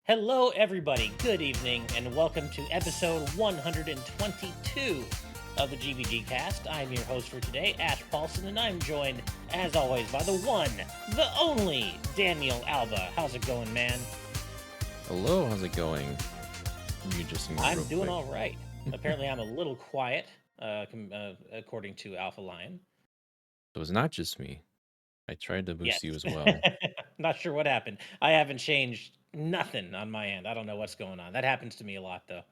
Hello, everybody. Good evening, and welcome to episode 122 of the GVGCast. I'm your host for today, Ash Paulson, and I'm joined, as always, by the one, the only Daniel Alba. How's it going, man? Hello, how's it going? You just me I'm real doing quick. all right. Apparently, I'm a little quiet, according to Alpha Lion. So it's not just me. I tried to Yes. boost you as well. Not sure what happened. I haven't changed nothing on my end. I don't know what's going on. That happens to me a lot, though.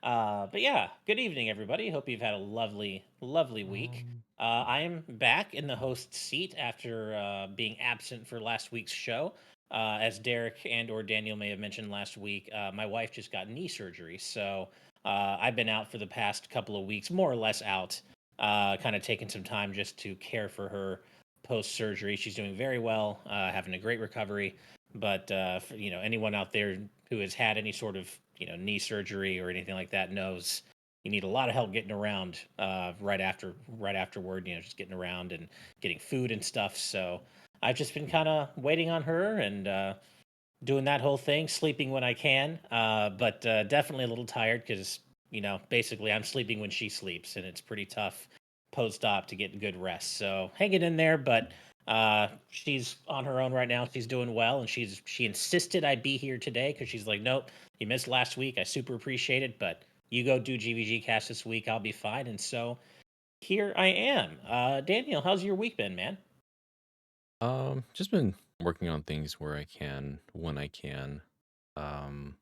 But yeah, good evening, everybody. Hope you've had a lovely, lovely week. Um, I am back in the host seat after being absent for last week's show. As Derek and/or Daniel may have mentioned last week, my wife just got knee surgery, so I've been out for the past couple of weeks, more or less out, kind of taking some time just to care for her post surgery. She's doing very well, having a great recovery. But for, anyone out there who has had any sort of knee surgery or anything like that knows you need a lot of help getting around right afterward. Just getting around and getting food and stuff. So I've just been kind of waiting on her and doing that whole thing, sleeping when I can, but definitely a little tired because basically I'm sleeping when she sleeps, and it's pretty tough post-op to get good rest. So hanging in there, but she's on her own right now. She's doing well, and she insisted I be here today because she's like, nope, you missed last week. I super appreciate it, but you go do GVG cast this week. I'll be fine. And so here I am. Daniel, how's your week been, man? just been working on things where I can, when I can. Um,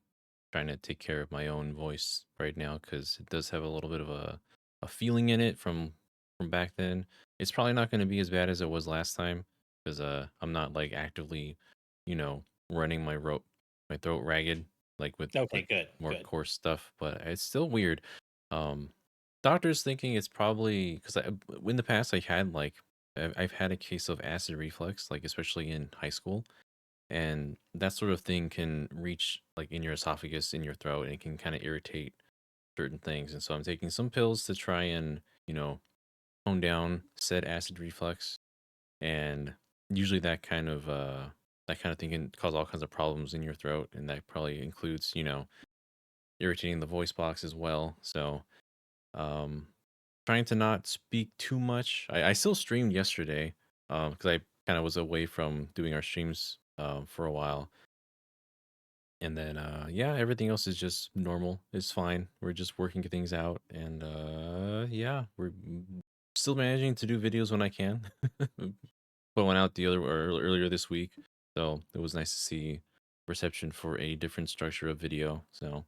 Trying to take care of my own voice right now because it does have a little bit of a feeling in it from back then. It's probably not going to be as bad as it was last time because I'm not like actively, running my throat ragged like with Okay, good, more good. coarse stuff. But it's still weird. Um, Doctors thinking it's probably because in the past I had like I've had a case of acid reflux, like especially in high school, and that sort of thing can reach like in your esophagus, in your throat, and it can kind of irritate certain things. And so I'm taking some pills to try and tone down said acid reflux, and usually that kind of thing can cause all kinds of problems in your throat, and that probably includes irritating the voice box as well. So um trying to not speak too much. I still streamed yesterday because I kind of was away from doing our streams for a while. And then yeah, everything else is just normal. It's fine. We're just working things out, and yeah, we're still managing to do videos when I can. Put one out earlier this week, so it was nice to see reception for a different structure of video. So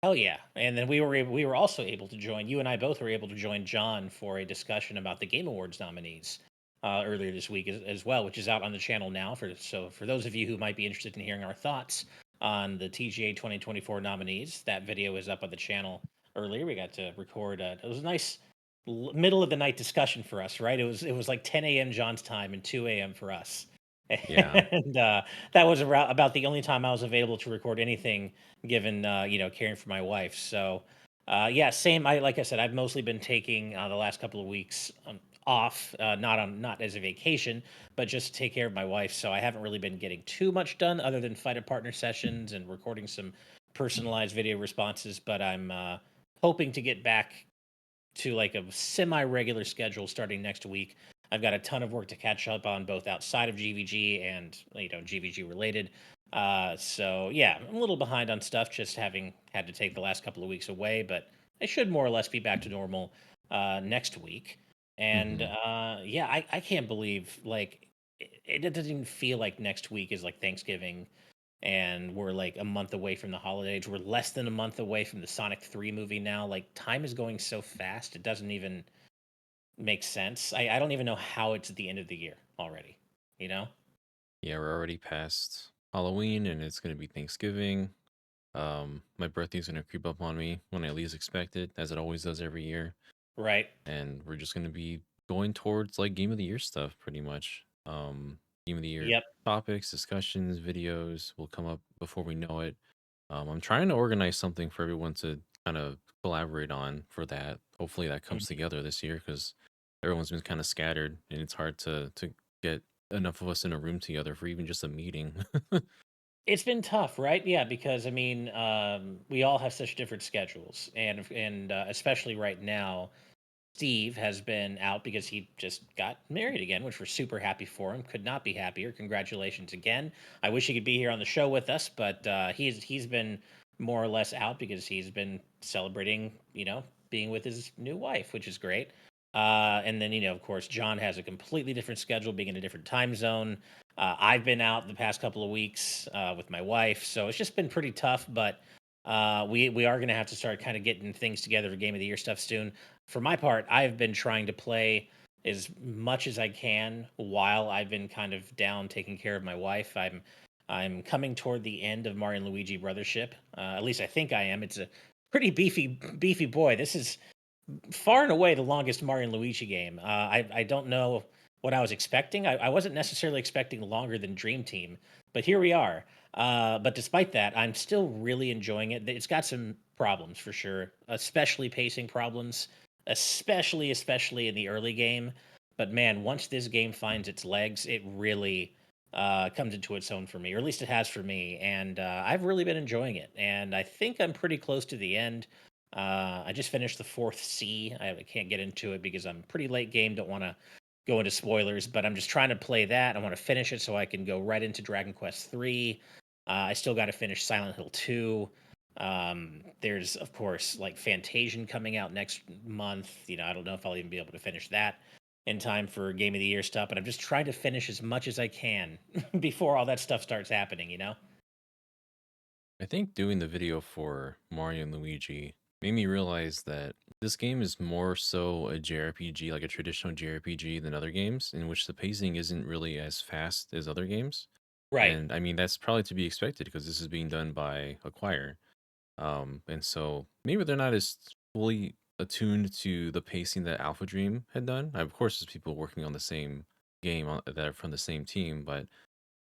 Hell yeah! And then we were also able to join. You and I both were able to join John for a discussion about the Game Awards nominees earlier this week as well, which is out on the channel now. For those of you who might be interested in hearing our thoughts on the TGA 2024 nominees, that video is up on the channel earlier. We got to record. It was a nice middle of the night discussion for us, right? It was like 10 a.m. John's time and 2 a.m. for us. yeah. And that was about the only time I was available to record anything given caring for my wife. So yeah, same. Like I said, I've mostly been taking the last couple of weeks off, not as a vacation, but just to take care of my wife. So I haven't really been getting too much done other than fighter partner sessions and recording some personalized video responses. But I'm hoping to get back to like a semi regular schedule starting next week. I've got a ton of work to catch up on both outside of GVG and GVG related. So yeah, I'm a little behind on stuff, just having had to take the last couple of weeks away, but I should more or less be back to normal next week. And Hmm. yeah, I can't believe like it doesn't even feel like next week is like Thanksgiving and we're like a month away from the holidays. We're less than a month away from the Sonic 3 movie now. Like time is going so fast, it doesn't even make sense. I don't even know how it's at the end of the year already, you know? Yeah, we're already past Halloween, and it's gonna be Thanksgiving. My birthday's gonna creep up on me when I least expect it, as it always does every year. Right. And we're just gonna be going towards like game of the year stuff pretty much. Game of the year Yep. topics, discussions, videos will come up before we know it. I'm trying to organize something for everyone to kind of collaborate on for that. Hopefully that comes Mhm. together this year because everyone's been kind of scattered and it's hard to get enough of us in a room together for even just a meeting. It's been tough, right? Yeah, because I mean, we all have such different schedules, and especially right now, Steve has been out because he just got married again, which we're super happy for him. Could not be happier. Congratulations again. I wish he could be here on the show with us, but he's been more or less out because he's been celebrating, being with his new wife, which is great. And then, of course, John has a completely different schedule, being in a different time zone. I've been out the past couple of weeks with my wife, so it's just been pretty tough. But we are going to have to start kind of getting things together for Game of the Year stuff soon. For my part, I've been trying to play as much as I can while I've been kind of down taking care of my wife. I'm coming toward the end of Mario and Luigi Brothership. At least I think I am. It's a pretty beefy boy. This is far and away the longest Mario and Luigi game. I don't know what I was expecting. I wasn't necessarily expecting longer than Dream Team, but here we are. But despite that, I'm still really enjoying it. It's got some problems for sure, especially pacing problems, especially in the early game. But man, once this game finds its legs, it really comes into its own for me, or at least it has for me. And I've really been enjoying it. And I think I'm pretty close to the end. I just finished the fourth C. I can't get into it because I'm pretty late game. Don't want to go into spoilers, but I'm just trying to play that. I want to finish it so I can go right into Dragon Quest 3. I still got to finish Silent Hill 2. There's of course like Fantasian coming out next month. I don't know if I'll even be able to finish that in time for Game of the Year stuff, but I'm just trying to finish as much as I can before all that stuff starts happening. I think doing the video for Mario and Luigi made me realize that this game is more so a JRPG, like a traditional JRPG, than other games, in which the pacing isn't really as fast as other games. Right. And I mean, that's probably to be expected because this is being done by Acquire. And so maybe they're not as fully attuned to the pacing that Alpha Dream had done. Of course, there's people working on the same game that are from the same team, but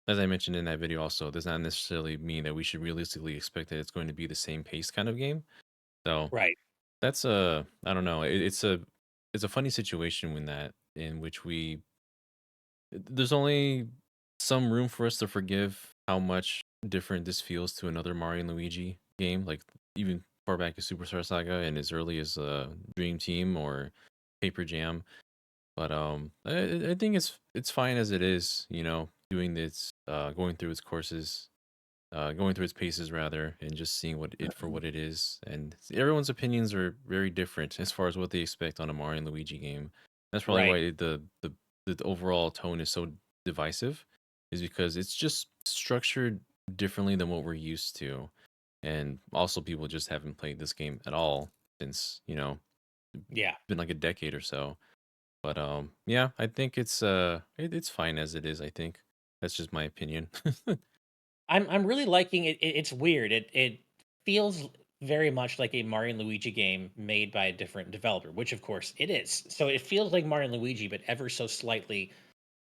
as I mentioned in that video also, does not necessarily mean that we should realistically expect that it's going to be the same pace kind of game. So Right. that's a I don't know. It's a funny situation when that in which there's only some room for us to forgive how much different this feels to another Mario and Luigi game, like even far back as Superstar Saga and as early as Dream Team or Paper Jam. But I think it's fine as it is, doing this, going through its courses, going through its paces rather, and just seeing what it is. And everyone's opinions are very different as far as what they expect on a Mario and Luigi game. That's probably Right. why the overall tone is so divisive, is because it's just structured differently than what we're used to. And also people just haven't played this game at all since, Yeah. been like a decade or so. But yeah, I think it's fine as it is, I think. That's just my opinion. I'm really liking it. It's weird. It feels very much like a Mario and Luigi game made by a different developer, which of course it is. So it feels like Mario and Luigi, but ever so slightly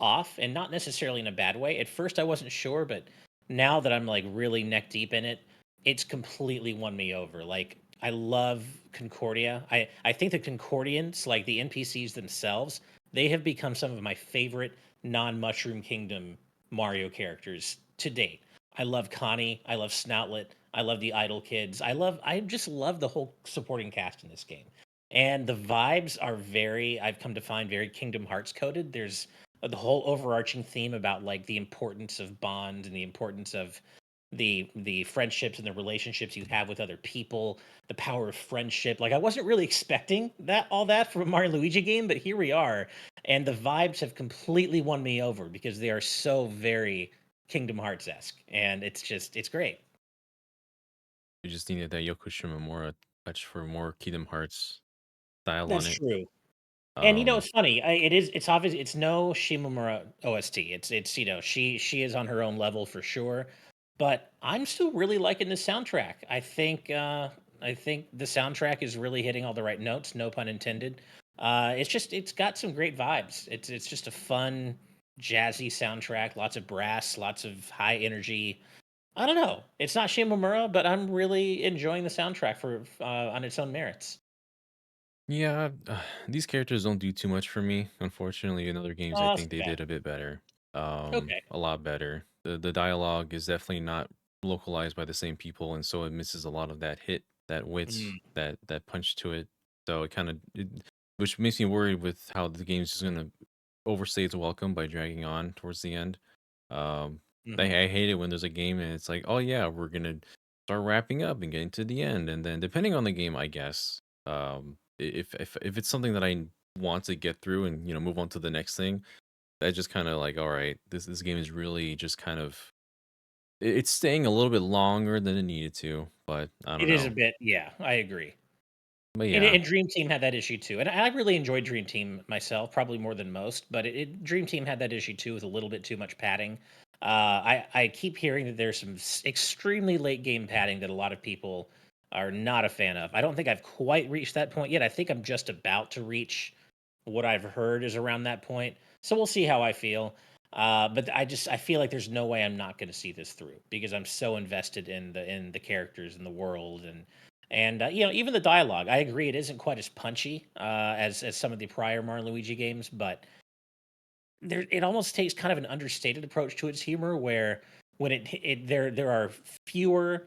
off, and not necessarily in a bad way. At first, I wasn't sure, but now that I'm like really neck deep in it, it's completely won me over. Like I love Concordia. I think the Concordians, like the NPCs themselves, they have become some of my favorite non Mushroom Kingdom Mario characters to date. I love Connie. I love Snoutlet. I love the Idol Kids. I just love the whole supporting cast in this game. And the vibes are I've come to find, very Kingdom Hearts coded. There's the whole overarching theme about like the importance of bond and the importance of the friendships and the relationships you have with other people, the power of friendship. Like I wasn't really expecting all that from a Mario and Luigi game, but here we are. And the vibes have completely won me over because they are so very Kingdom Hearts esque. And it's great. We just needed that Yoko Shimomura touch for more Kingdom Hearts style on That's it. true. And Um, it's funny. It's obvious. It's no Shimomura OST. It's she is on her own level for sure. But I'm still really liking the soundtrack. I think the soundtrack is really hitting all the right notes. No pun intended. It's got some great vibes. It's just a fun jazzy soundtrack. Lots of brass. Lots of high energy. I don't know. It's not Shimomura, but I'm really enjoying the soundtrack for on its own merits. yeah, these characters don't do too much for me. Unfortunately, in other games, I Oh, that's think too they bad. did a bit better. Okay. A lot better. the dialogue is definitely not localized by the same people, and so it misses a lot of that hit, that wit, Mm, that punch to it. So it kind of, which makes me worried with how the game's just gonna overstay its welcome by dragging on towards the end. Um, mhm. I hate it when there's a game and it's like, oh yeah, we're gonna start wrapping up and getting to the end, and then depending on the game, I guess, if it's something that I want to get through and move on to the next thing, that just kind of like, all right, this game is really just kind of it's staying a little bit longer than it needed to, but I don't It is a know. bit, yeah, I agree. But And yeah, and Dream Team had that issue too, and I really enjoyed Dream Team myself, probably more than most, but Dream Team had that issue too with a little bit too much padding. I keep hearing that there's some extremely late game padding that a lot of people are not a fan of. I don't think I've quite reached that point yet. I think I'm just about to reach what I've heard is around that point. So we'll see how I feel. But I feel like there's no way I'm not going to see this through because I'm so invested in the characters and the world and even the dialogue. I agree it isn't quite as punchy as some of the prior Mario and Luigi games, but it almost takes kind of an understated approach to its humor where when there are fewer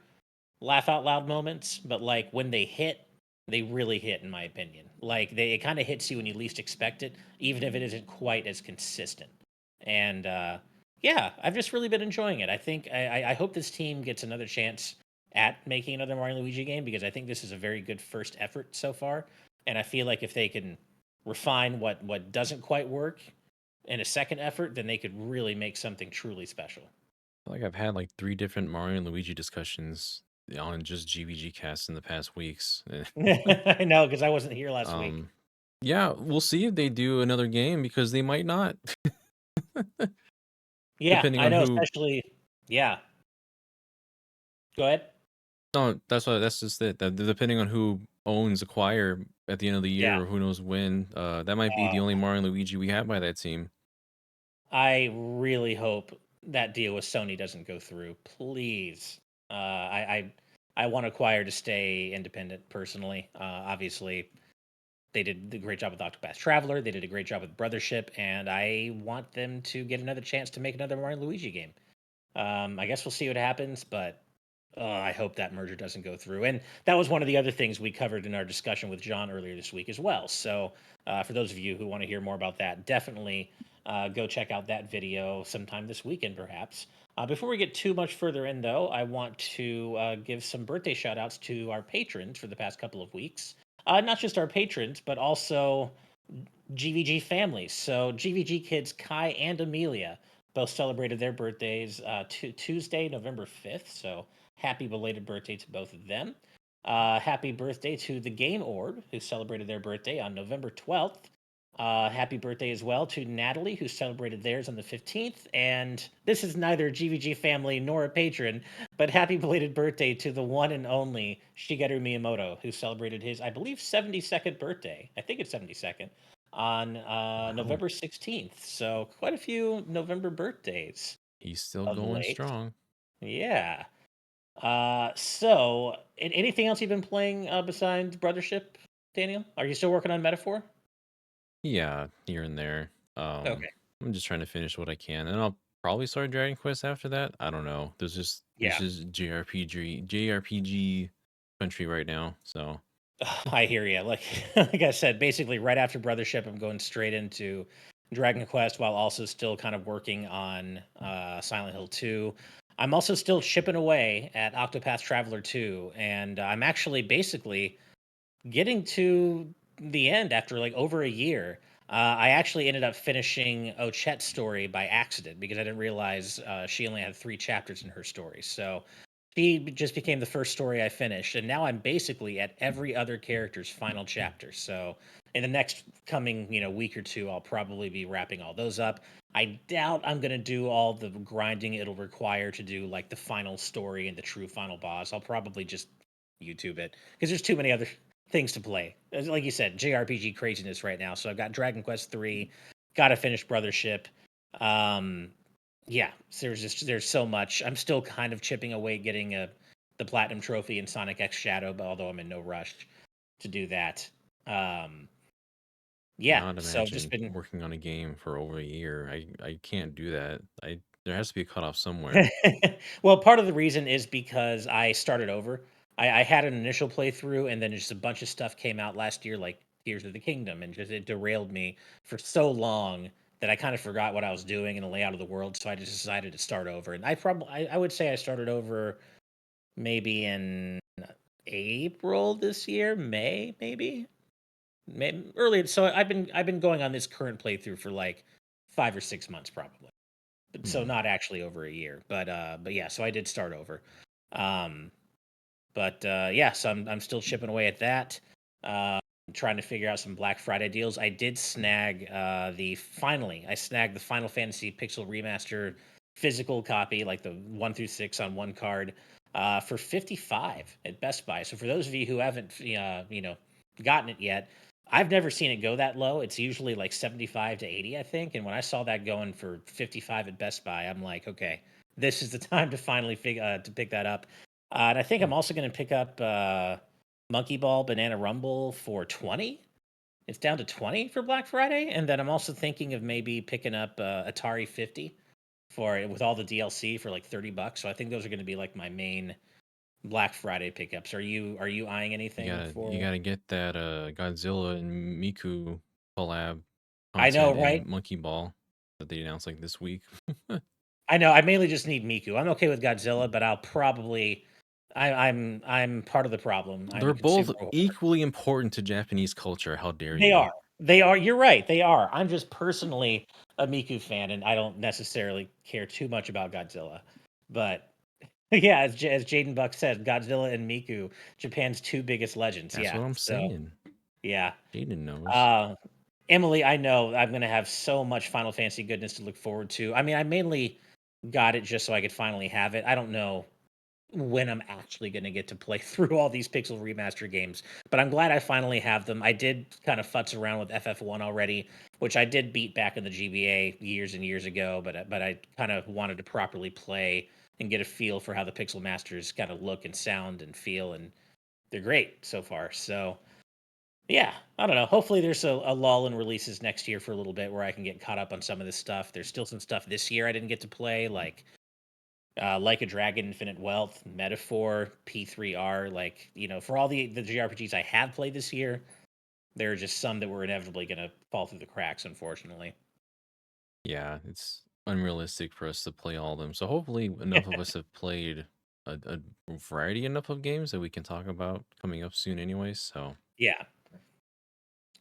laugh out loud moments, but like when they hit, they really hit in my opinion. Like it kind of hits you when you least expect it, even if it isn't quite as consistent. And yeah, I've just really been enjoying it. I think I hope this team gets another chance at making another Mario and Luigi game because I think this is a very good first effort so far. And I feel like if they can refine what doesn't quite work in a second effort, then they could really make something truly special. like I've had like 3 different Mario and Luigi discussions on just GVGcast in the past weeks. I know because I wasn't here last week. um, yeah, we'll see if they do another game because they might not, Yeah, depending I on know, who. especially yeah. Go ahead. No, that's just it. That depending on who owns Acquire at the end of the Yeah. year or who knows when, that might be the only Mario and Luigi we have by that team. I really hope that deal with Sony doesn't go through. Please. I want Acquire to stay independent personally. Obviously, they did a great job with Octopath Traveler. They did a great job with Brothership, and I want them to get another chance to make another Mario and Luigi game. I guess we'll see what happens, but I hope that merger doesn't go through. And that was one of the other things we covered in our discussion with John earlier this week as well. So, for those of you who want to hear more about that, definitely go check out that video sometime this weekend, perhaps. Before we get too much further in, though, I want to give some birthday shout outs to our patrons for the past couple of weeks. Not just our patrons, but also GVG families. So GVG kids Kai and Amelia both celebrated their birthdays Tuesday, November 5th. So happy belated birthday to both of them. Happy birthday to the Game Orb, who celebrated their birthday on November 12th. Happy birthday as well to Natalie, who celebrated theirs on the 15th. And this is neither a GVG family nor a patron, but happy belated birthday to the one and only Shigeru Miyamoto, who celebrated his, I believe, 72nd birthday. I think it's 72nd on Wow, November 16th. So quite a few November birthdays he's still of going late. strong. Yeah. So anything else you've been playing besides Brothership, Daniel? Are you still working on Metaphor? Yeah, here and there. Okay. I'm just trying to finish what I can, and I'll probably start Dragon Quest after that. I don't know. There's Yeah. just JRPG country right now. So I hear you. Like like I said, basically right after Brothership, I'm going straight into Dragon Quest while also still kind of working on Silent Hill 2. I'm also still chipping away at Octopath Traveler 2, and I'm actually basically getting to the end after like over a year. I actually ended up finishing Ochet's story by accident because I didn't realize she only had 3 chapters in her story. So she just became the first story I finished, and now I'm basically at every other character's final chapter. So in the next coming week or two, I'll probably be wrapping all those up. I doubt I'm gonna do all the grinding it'll require to do like the final story and the true final boss. I'll probably just YouTube it because there's too many other things to play. Like you said, JRPG craziness right now. So I've got Dragon Quest 3, got to finish Brothership. Um, yeah, so there's so much. I'm still kind of chipping away getting the platinum trophy in Sonic X Shadow, but although I'm in no rush to do that. Um, yeah, cannot so I've just imagine been working on a game for over a year. I can't do that. There has to be a cutoff somewhere. Well, part of the reason is because I started over. I had an initial playthrough, and then just a bunch of stuff came out last year, like Tears of the Kingdom, and just it derailed me for so long that I kind of forgot what I was doing in the layout of the world. So I just decided to start over. And I would say I started over maybe in April this year, May maybe, maybe earlier. So I've been going on this current playthrough for like 5 or 6 months probably, but so Hmm. not actually over a year. But yeah, so I did start over. Um, but yeah, so I'm still chipping away at that. Uh, trying to figure out some Black Friday deals. I did snag I snagged the Final Fantasy Pixel Remaster physical copy, like the 1 through 6 on one card, for 55 at Best Buy. So for those of you who haven't gotten it yet, I've never seen it go that low. It's usually like 75 to 80, I think. And when I saw that going for 55 at Best Buy, I'm like, okay, this is the time to finally to pick that up. And I think I'm also going to pick up Monkey Ball Banana Rumble for 20. It's down to 20 for Black Friday. And then I'm also thinking of maybe picking up Atari 50 for it with all the DLC for like 30 bucks. So I think those are going to be like my main Black Friday pickups. Are you eyeing anything You for? gotta get that Godzilla and Miku collab I know, content right? in Monkey Ball that they announced like this week. I know. I mainly just need Miku. I'm okay with Godzilla, but I'll probably I'm part of the problem. I'm They're a both consumer whore. equally important to Japanese culture. How dare They you? are. They are. You're right. They are. I'm just personally a Miku fan, and I don't necessarily care too much about Godzilla. But yeah, as Jaden Buck said, Godzilla and Miku, Japan's two biggest legends. That's Yeah. what I'm So saying. yeah. Jaden knows. Uh, Emily, I know I'm gonna have so much Final Fantasy goodness to look forward to. I mean, I mainly got it just so I could finally have it. I don't know when I'm actually going to get to play through all these Pixel Remaster games. But I'm glad I finally have them. I did kind of futz around with FF1 already, which I did beat back in the GBA years and years ago. But I kind of wanted to properly play and get a feel for how the Pixel Masters kind of look and sound and feel, and they're great so far. So yeah, I don't know. Hopefully, there's a lull in releases next year for a little bit where I can get caught up on some of this stuff. There's still some stuff this year I didn't get to play, like a Dragon, Infinite Wealth, Metaphor, P3R. Like, for all the JRPGs I have played this year, there are just some that were inevitably going to fall through the cracks, unfortunately. Yeah, it's unrealistic for us to play all of them. So hopefully enough of us have played a variety enough of games that we can talk about coming up soon anyways. So Yeah,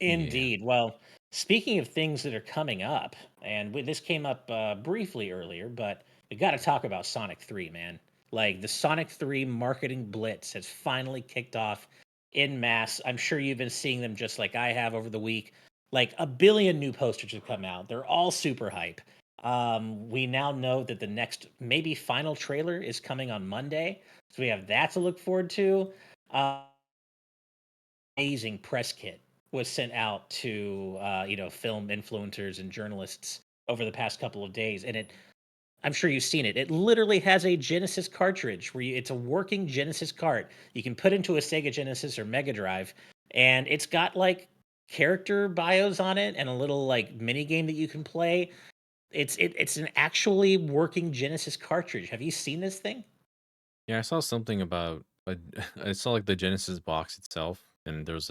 yeah. indeed. Well, speaking of things that are coming up, and this came up briefly earlier, but we got to talk about Sonic 3, man. Like, the Sonic 3 marketing blitz has finally kicked off in mass. I'm sure you've been seeing them just like I have over the week. Like, a billion new posters have come out. They're all super hype. We now know that the next, maybe final trailer is coming on Monday. So we have that to look forward to. Uh, Amazing press kit was sent out to film influencers and journalists over the past couple of days, and I'm sure you've seen it. It literally has a Genesis cartridge it's a working Genesis cart you can put into a Sega Genesis or Mega Drive, and it's got like character bios on it and a little like mini game that you can play. It's an actually working Genesis cartridge. Have you seen this thing? Yeah, I saw something about I saw like the Genesis box itself and there was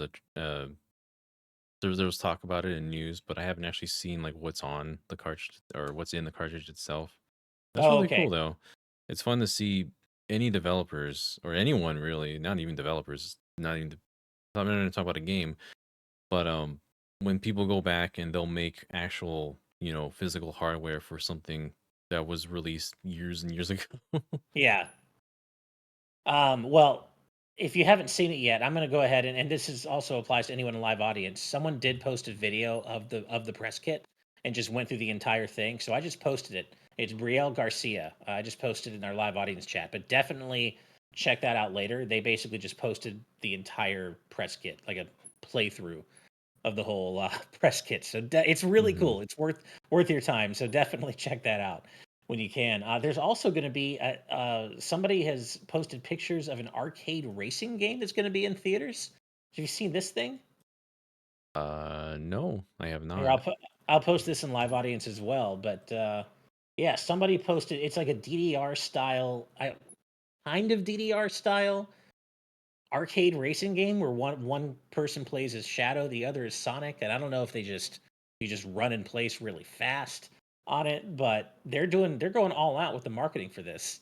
talk about it in news, but I haven't actually seen like what's on the cartridge or what's in the cartridge itself. That's Oh, really okay. cool though. It's fun to see any developers or anyone really, not even developers, not even I'm not going to talk about a game, but when people go back and they'll make actual, physical hardware for something that was released years and years ago. Yeah. Well, if you haven't seen it yet, I'm going to go ahead and this is also applies to anyone in live audience. Someone did post a video of the press kit and just went through the entire thing. So I just posted it. It's Brielle Garcia. I just posted it in our live audience chat, but definitely check that out later. They basically just posted the entire press kit, like a playthrough of the whole press kit. So it's really Hmm. cool. It's worth your time. So definitely check that out when you can. There's also going to be somebody has posted pictures of an arcade racing game that's going to be in theaters. Have you seen this thing? No, I have Here, not. I'll post this in live audience as well. But Yeah, somebody posted it's like a DDR style, kind of DDR style arcade racing game where one person plays as Shadow, the other is Sonic, and I don't know if you just run in place really fast on it, but they're going all out with the marketing for this.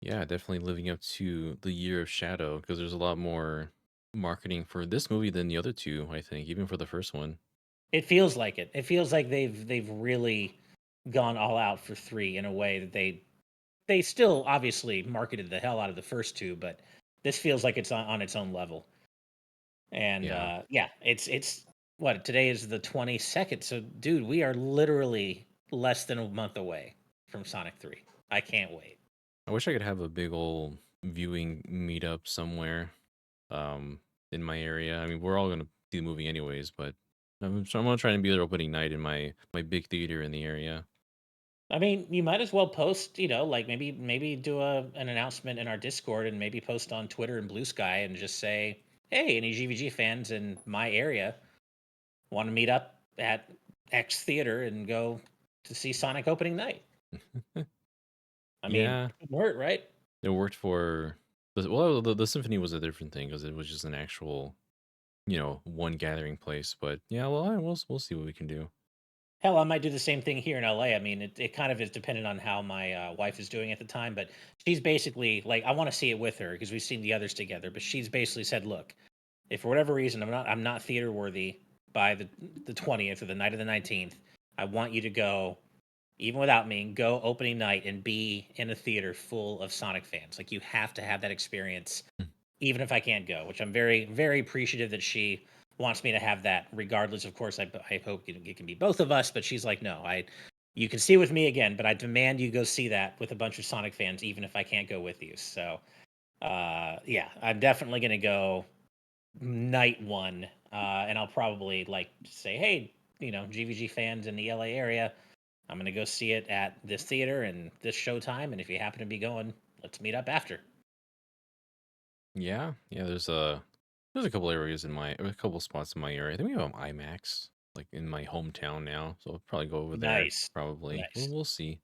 Yeah, definitely living up to the Year of Shadow because there's a lot more marketing for this movie than the other two, I think, even for the first one. It feels like it. It feels like they've really gone all out for 3 in a way that they still obviously marketed the hell out of the first 2, but this feels like it's on its own level. And, Yeah. yeah, it's what? Today is the 22nd, so dude, we are literally less than a month away from Sonic 3. I can't wait. I wish I could have a big old viewing meetup somewhere um in my area. I mean, we're all gonna see the movie anyways, but I'm gonna try and be there opening night in my big theater in the area. I mean, you might as well post, like, maybe do an announcement in our Discord and maybe post on Twitter and Blue Sky and just say, "Hey, any GVG fans in my area wanna meet up at X theater and go to see Sonic opening night." I mean, Yeah, it worked, right? it worked for the symphony was a different thing because it was just an actual, one gathering place. But yeah, well, we'll see what we can do. Hell, I might do the same thing here in LA. I mean, it kind of is dependent on how my wife is doing at the time, but she's basically like, I want to see it with her because we've seen the others together. But she's basically said, look, if for whatever reason I'm not theater worthy by the 20th or the night of the 19th, I want you to go, even without me, go opening night and be in a theater full of Sonic fans. Like you have to have that experience even if I can't go, which I'm very, very appreciative that she wants me to have that. Regardless, of course, I hope it can be both of us. But she's like, no, you can see with me again, but I demand you go see that with a bunch of Sonic fans, even if I can't go with you. So, yeah, I'm definitely gonna go night one, and I'll probably like say, hey, GVG fans in the LA area, I'm gonna go see it at this theater and this showtime, and if you happen to be going, let's meet up after. Yeah, yeah. There's a couple areas a couple spots in my area. I think we have an IMAX like in my hometown now, so I'll probably go over there. Nice, Probably. nice. We'll see.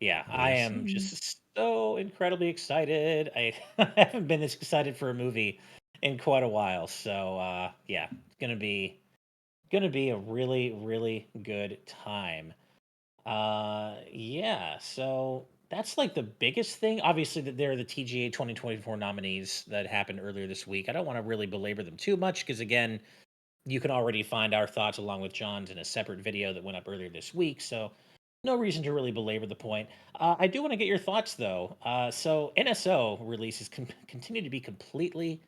Yeah, I We'll am see. just so incredibly excited. I I haven't been this excited for a movie in quite a while. So yeah, it's gonna be a really, really good time. Yeah, so that's like the biggest thing. Obviously, that there are the TGA 2024 nominees that happened earlier this week. I don't want to really belabor them too much because again, you can already find our thoughts along with John's in a separate video that went up earlier this week. So no reason to really belabor the point. I do want to get your thoughts though. So NSO releases continue to be completely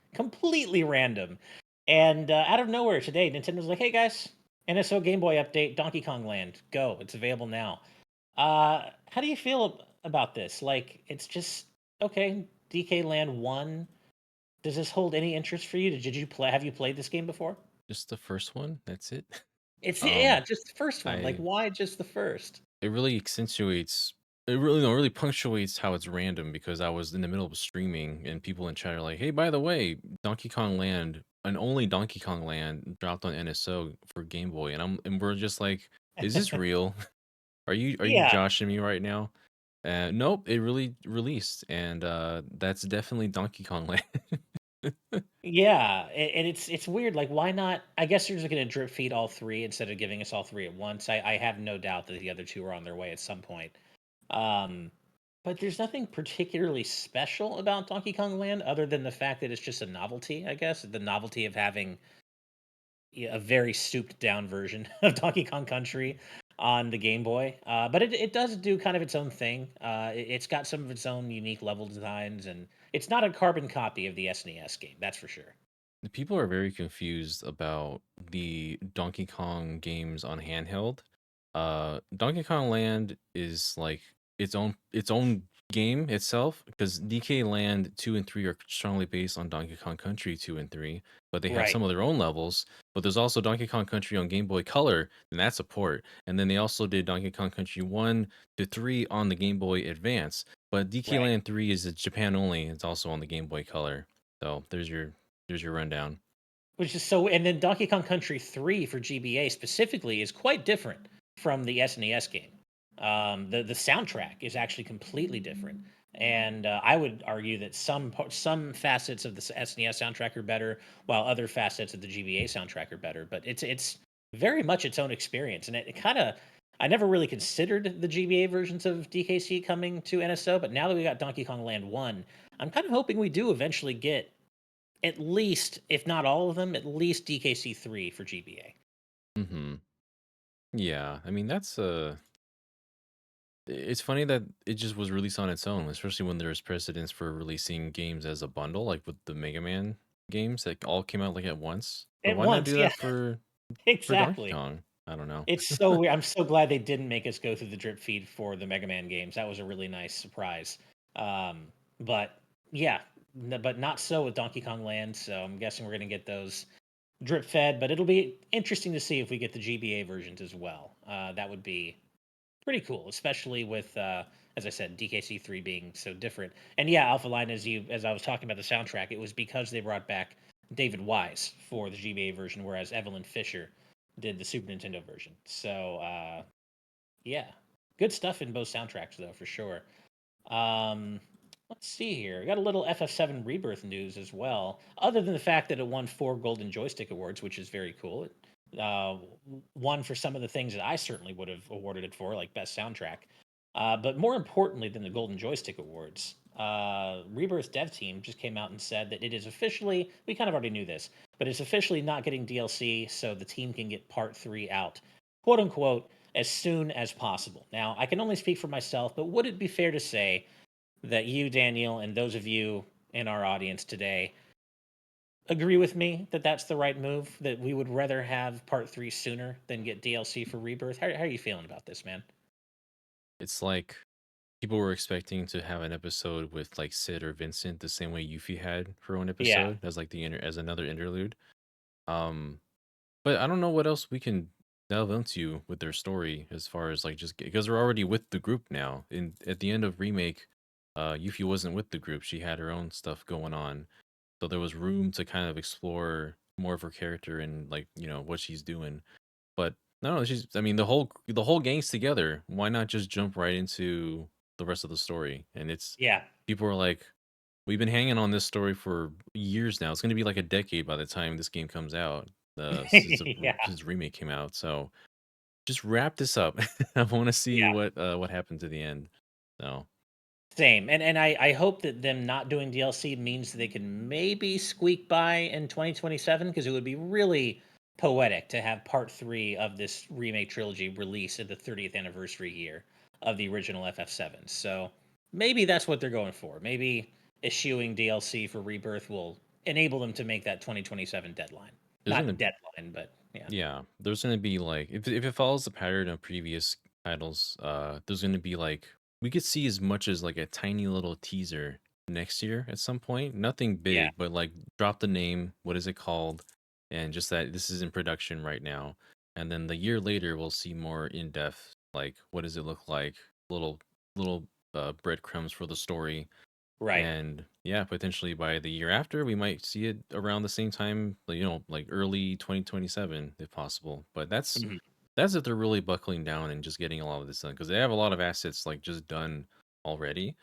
random, and out of nowhere today, Nintendo's like, "Hey guys, NSO Game Boy update, Donkey Kong Land, go! It's available now." How do you feel about this? Like, it's just okay. DK Land 1. Does this hold any interest for you? Did you play? Have you played this game before? Just the first one. That's it. It's Um, yeah, just the first one. Like, I why just the first? it really accentuates. It really no, it really punctuates how it's random because I was in the middle of streaming and people in chat are like, "Hey, by the way, Donkey Kong Land and only Donkey Kong Land dropped on NSO for Game Boy," and we're just like, "Is this real? Are you Yeah, joshing me right now?" Nope, it really released, and that's definitely Donkey Kong Land. yeah, and it's weird. Like, why not? I guess they're just gonna drip feed all three instead of giving us all three at once. I have no doubt that the other two are on their way at some point. Um, but there's nothing particularly special about Donkey Kong Land other than the fact that it's just a novelty. I guess the novelty of having a very souped down version of Donkey Kong Country on the Game Boy. But it does do kind of its own thing. It's got some of its own unique level designs, and it's not a carbon copy of the SNES game. That's for sure. The people are very confused about the Donkey Kong games on handheld. Donkey Kong Land is like its own game itself because DK Land 2 and 3 are strongly based on Donkey Kong Country 2 and 3, but they have Right. some of their own levels. But there's also Donkey Kong Country on Game Boy Color, and that's a port. And then they also did Donkey Kong Country 1 to 3 on the Game Boy Advance. But DK Right. Land 3 is Japan only. It's also on the Game Boy Color. So there's your rundown. Which is so, and then Donkey Kong Country 3 for GBA specifically is quite different from the SNES game. The soundtrack is actually completely different. And I would argue that some facets of the SNES soundtrack are better, while other facets of the GBA soundtrack are better. But it's very much its own experience, and it kind of I never really considered the GBA versions of DKC coming to NSO, but now that we got Donkey Kong Land 1, I'm kind of hoping we do eventually get at least, if not all of them, at least DKC 3 for GBA. Hmm. Yeah, I mean that's it's funny that it just was released on its own, especially when there's precedence for releasing games as a bundle, like with the Mega Man games that all came out like at once. But At why not once, do yeah, that for Donkey exactly. Kong? I don't know. It's so weird. I'm so glad they didn't make us go through the drip feed for the Mega Man games. That was a really nice surprise. But yeah, but not so with Donkey Kong Land. So I'm guessing we're going to get those drip fed. But it'll be interesting to see if we get the GBA versions as well. That would be pretty cool, especially with as I said, DKC 3 being so different. And yeah, Alpha Line, as I was talking about the soundtrack, it was because they brought back David Wise for the GBA version, whereas Evelyn Fisher did the Super Nintendo version. So yeah, good stuff in both soundtracks though, for sure. Um, let's see here. We got a little FF7 Rebirth news as well. Other than the fact that it won 4 Golden Joystick Awards, which is very cool. It won for some of the things that I certainly would have awarded it for, like best soundtrack. But more importantly than the Golden Joystick Awards, Rebirth dev team just came out and said that it is officially, we kind of already knew this, but it's officially not getting DLC, so the team can get part 3 out, quote unquote, as soon as possible. Now, I can only speak for myself, but would it be fair to say that you, Daniel, and those of you in our audience today agree with me that that's the right move? That we would rather have part 3 sooner than get DLC for Rebirth? How are you feeling about this, man? It's like people were expecting to have an episode with like Sid or Vincent the same way Yuffie had her own Yeah. episode as like as another interlude. Um, but I don't know what else we can delve into with their story as far as like just because we're already with the group now. In at the end of remake, Yuffie wasn't with the group; she had her own stuff going on, so there was room to kind of explore more of her character and like what she's doing. But no, she's. I mean, the whole gang's together. Why not just jump right into the rest of the story? And it's Yeah. people are like, we've been hanging on this story for years now. It's going to be like a decade by the time this game comes out. Yeah. Since the remake came out, so just wrap this up. I want to see Yeah. what happened to the end. So Same. And I hope that them not doing DLC means they can maybe squeak by in 2027, because it would be really poetic to have part 3 of this remake trilogy release at the 30th anniversary year of the original FF7. So maybe that's what they're going for. Maybe eschewing DLC for Rebirth will enable them to make that 2027 deadline. there's Not gonna deadline, but yeah. yeah, there's gonna be like if it follows the pattern of previous titles, there's gonna be like we could see as much as like a tiny little teaser next year at some point. Nothing Yeah. big, but like drop the name, what is it called, and just that this is in production right now. And then the year later, we'll see more in depth, like what does it look like, little little breadcrumbs for the story, Right. and yeah, potentially by the year after, we might see it around the same time, like, like early 2027 if possible. But Mhm. that's if they're really buckling down and just getting a lot of this done because they have a lot of assets like just done already.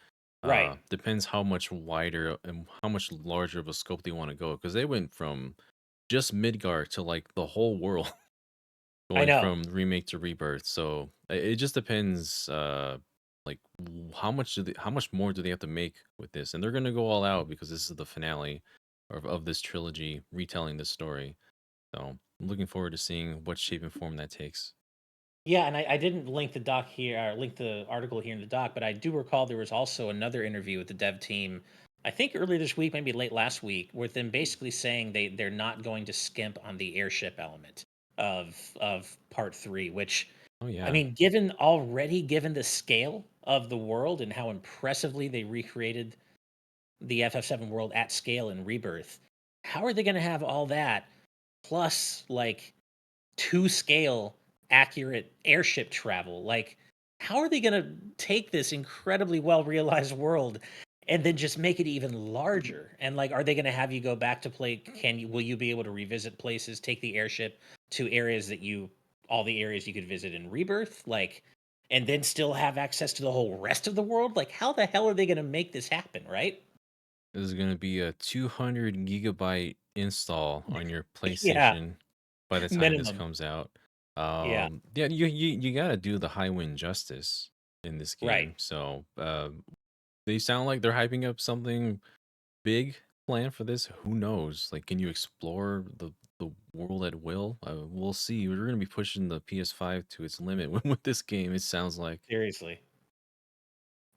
Right. Depends how much wider and how much larger of a scope they want to go because they went from just Midgar to like the whole world I going know. from remake to rebirth. So it just depends like how much more do they have to make with this? And they're gonna go all out because this is the finale of this trilogy retelling this story. So I'm looking forward to seeing what shape and form that takes. Yeah, and I didn't link the doc here, or link the article here in the doc, but I do recall there was also another interview with the dev team, I think earlier this week, maybe late last week, with them basically saying they're not going to skimp on the airship element of part 3, which Oh I yeah. mean, given the scale of the world and how impressively they recreated the FF7 world at scale in Rebirth, how are they going to have all that plus like to scale accurate airship travel? Like, how are they going to take this incredibly well realized world and then just make it even larger? And like, are they going to have you go back to play? Will you be able to revisit places, take the airship to areas that all the areas you could visit in Rebirth? Like, and then still have access to the whole rest of the world? Like, how the hell are they going to make this happen, right? This is gonna be a 200 gigabyte install on your Yeah, PlayStation by the time this minimum. comes out. Yeah, Yeah, you gotta do the high wind justice in this right. game. So they sound like they're hyping up something big planned for this. Who knows? Like, can you explore the world at will? We'll see. We're gonna be pushing the PS5 to its limit with this game. It sounds like. Seriously.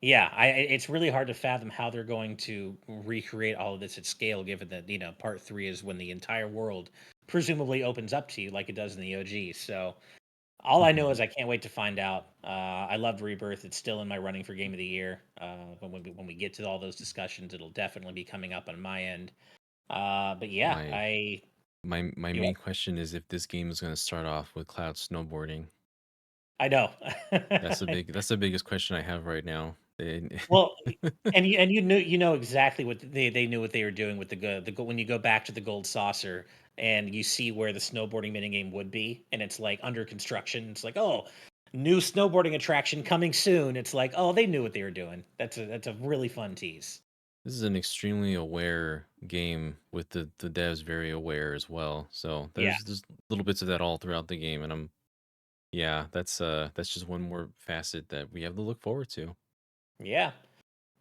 Yeah, it's really hard to fathom how they're going to recreate all of this at scale, given that, part three is when the entire world presumably opens up to you like it does in the OG. So all I know Mhm. is I can't wait to find out. I loved Rebirth. It's still in my running for Game of the Year. But when we get to all those discussions, it'll definitely be coming up on my end. But yeah, My my you main question is if this game is gonna start off with cloud snowboarding. I know. That's the biggest question I have right now. And Well, and you know exactly what they knew what they were doing with when you go back to the gold saucer and you see where the snowboarding minigame would be, and it's like under construction. It's like, oh, new snowboarding attraction coming soon. It's like, oh, they knew what they were doing. That's a really fun tease. this is an extremely aware game with the devs very aware as well. So Yeah, there's little bits of that all throughout the game, and that's just one more facet that we have to look forward to. yeah.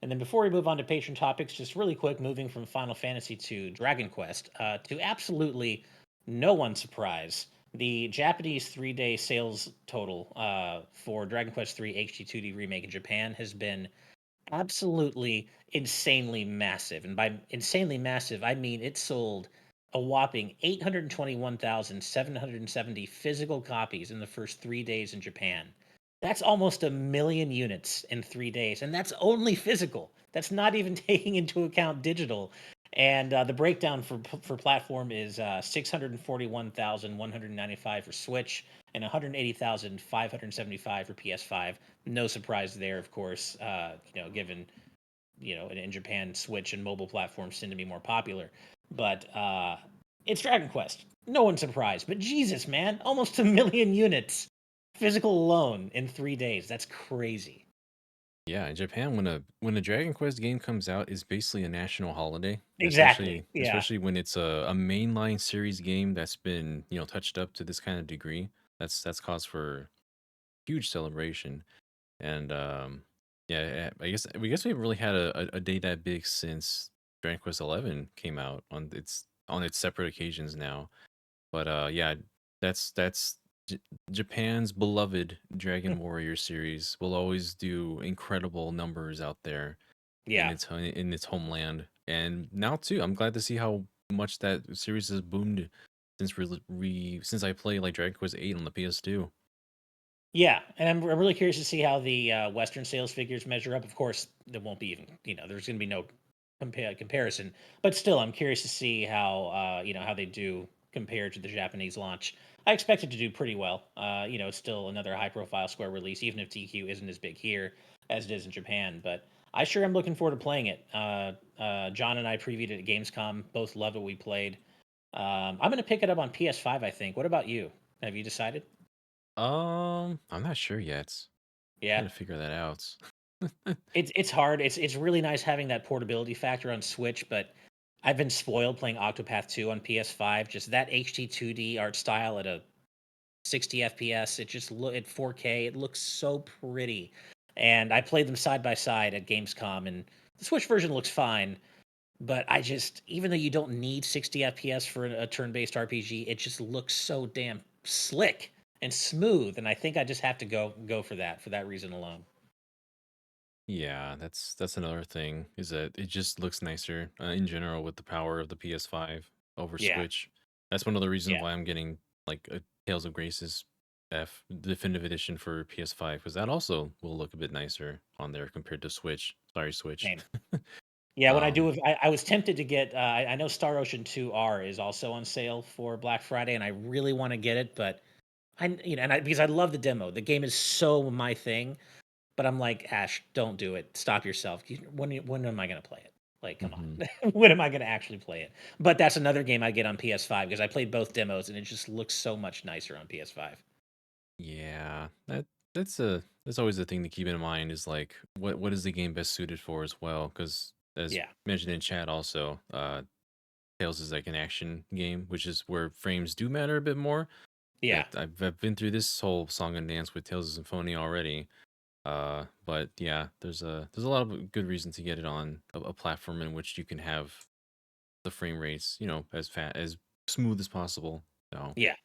And then before we move on to patron topics, just really quick, moving from Final Fantasy to Dragon Quest, to absolutely no one's surprise, the Japanese 3-day sales total for Dragon Quest 3 HD2D Remake in Japan has been absolutely insanely massive. And by insanely massive, I mean it sold a whopping 821,770 physical copies in the first 3 days in Japan. That's almost a million units in 3 days. And that's only physical. That's not even taking into account digital. And the breakdown for platform is 641,195 for Switch and 180,575 for PS5. No surprise there, of course. Given in Japan, Switch and mobile platforms tend to be more popular. But it's Dragon Quest. No one's surprised. But Jesus, man, almost a million units physical alone in 3 days. That's crazy. Yeah, in Japan, when a Dragon Quest game comes out, it's basically a national holiday, Exactly. Yeah. especially when it's a mainline series game that's been touched up to this kind of degree. That's cause for huge celebration. And yeah, I guess we haven't really had a day that big since Dragon Quest 11 came out on its separate occasions now. But yeah, that's Japan's beloved Dragon Warrior series will always do incredible numbers out there Yeah. in its homeland. And now too, I'm glad to see how much that series has boomed since I play like Dragon Quest 8 on the PS2. Yeah, and I'm really curious to see how the Western sales figures measure up. Of course, there won't be even there's going to be no comparison, but still, I'm curious to see how how they do compared to the Japanese launch. I expect it to do pretty well. It's still another high profile Square release, even if TQ isn't as big here as it is in Japan. But I sure am looking forward to playing it. John and I previewed it at Gamescom. Both loved what we played. I'm going to pick it up on PS5. I think. What about you? Have you decided? I'm not sure yet. Yeah. Trying to figure that out. It's hard. It's really nice having that portability factor on Switch, but I've been spoiled playing Octopath 2 on PS5. Just that HD 2D art style at a 60 FPS. It just look at 4K. It looks so pretty. And I played them side by side at Gamescom, and the Switch version looks fine. But I just, even though you don't need 60 FPS for a turn-based RPG, it just looks so damn slick and smooth. And I think I just have to go for that reason alone. Yeah, that's another thing is that it just looks nicer in general with the power of the PS5 over Yeah, Switch. That's one of the reasons yeah, why I'm getting like a Tales of Graces F definitive edition for PS5 because that also will look a bit nicer on there compared to Switch. Sorry, Switch. same. Yeah, when I um, do, I was tempted to get. I know Star Ocean 2R is also on sale for Black Friday, and I really want to get it, but because I love the demo. The game is so my thing, but I'm like, Ash, don't do it. Stop yourself. When am I going to play it? Like, come mhm. on. When am I going to actually play it? But that's another game I get on PS5 because I played both demos, and it just looks so much nicer on PS5. Yeah, that's a that's always the thing to keep in mind is like what is the game best suited for as well? Because as Yeah. mentioned in chat, also, Tales is like an action game, which is where frames do matter a bit more. Yeah. I've been through this whole song and dance with Tales of Symphonia already. But yeah, there's a lot of good reason to get it on a platform in which you can have the frame rates, as smooth as possible. So, Yeah.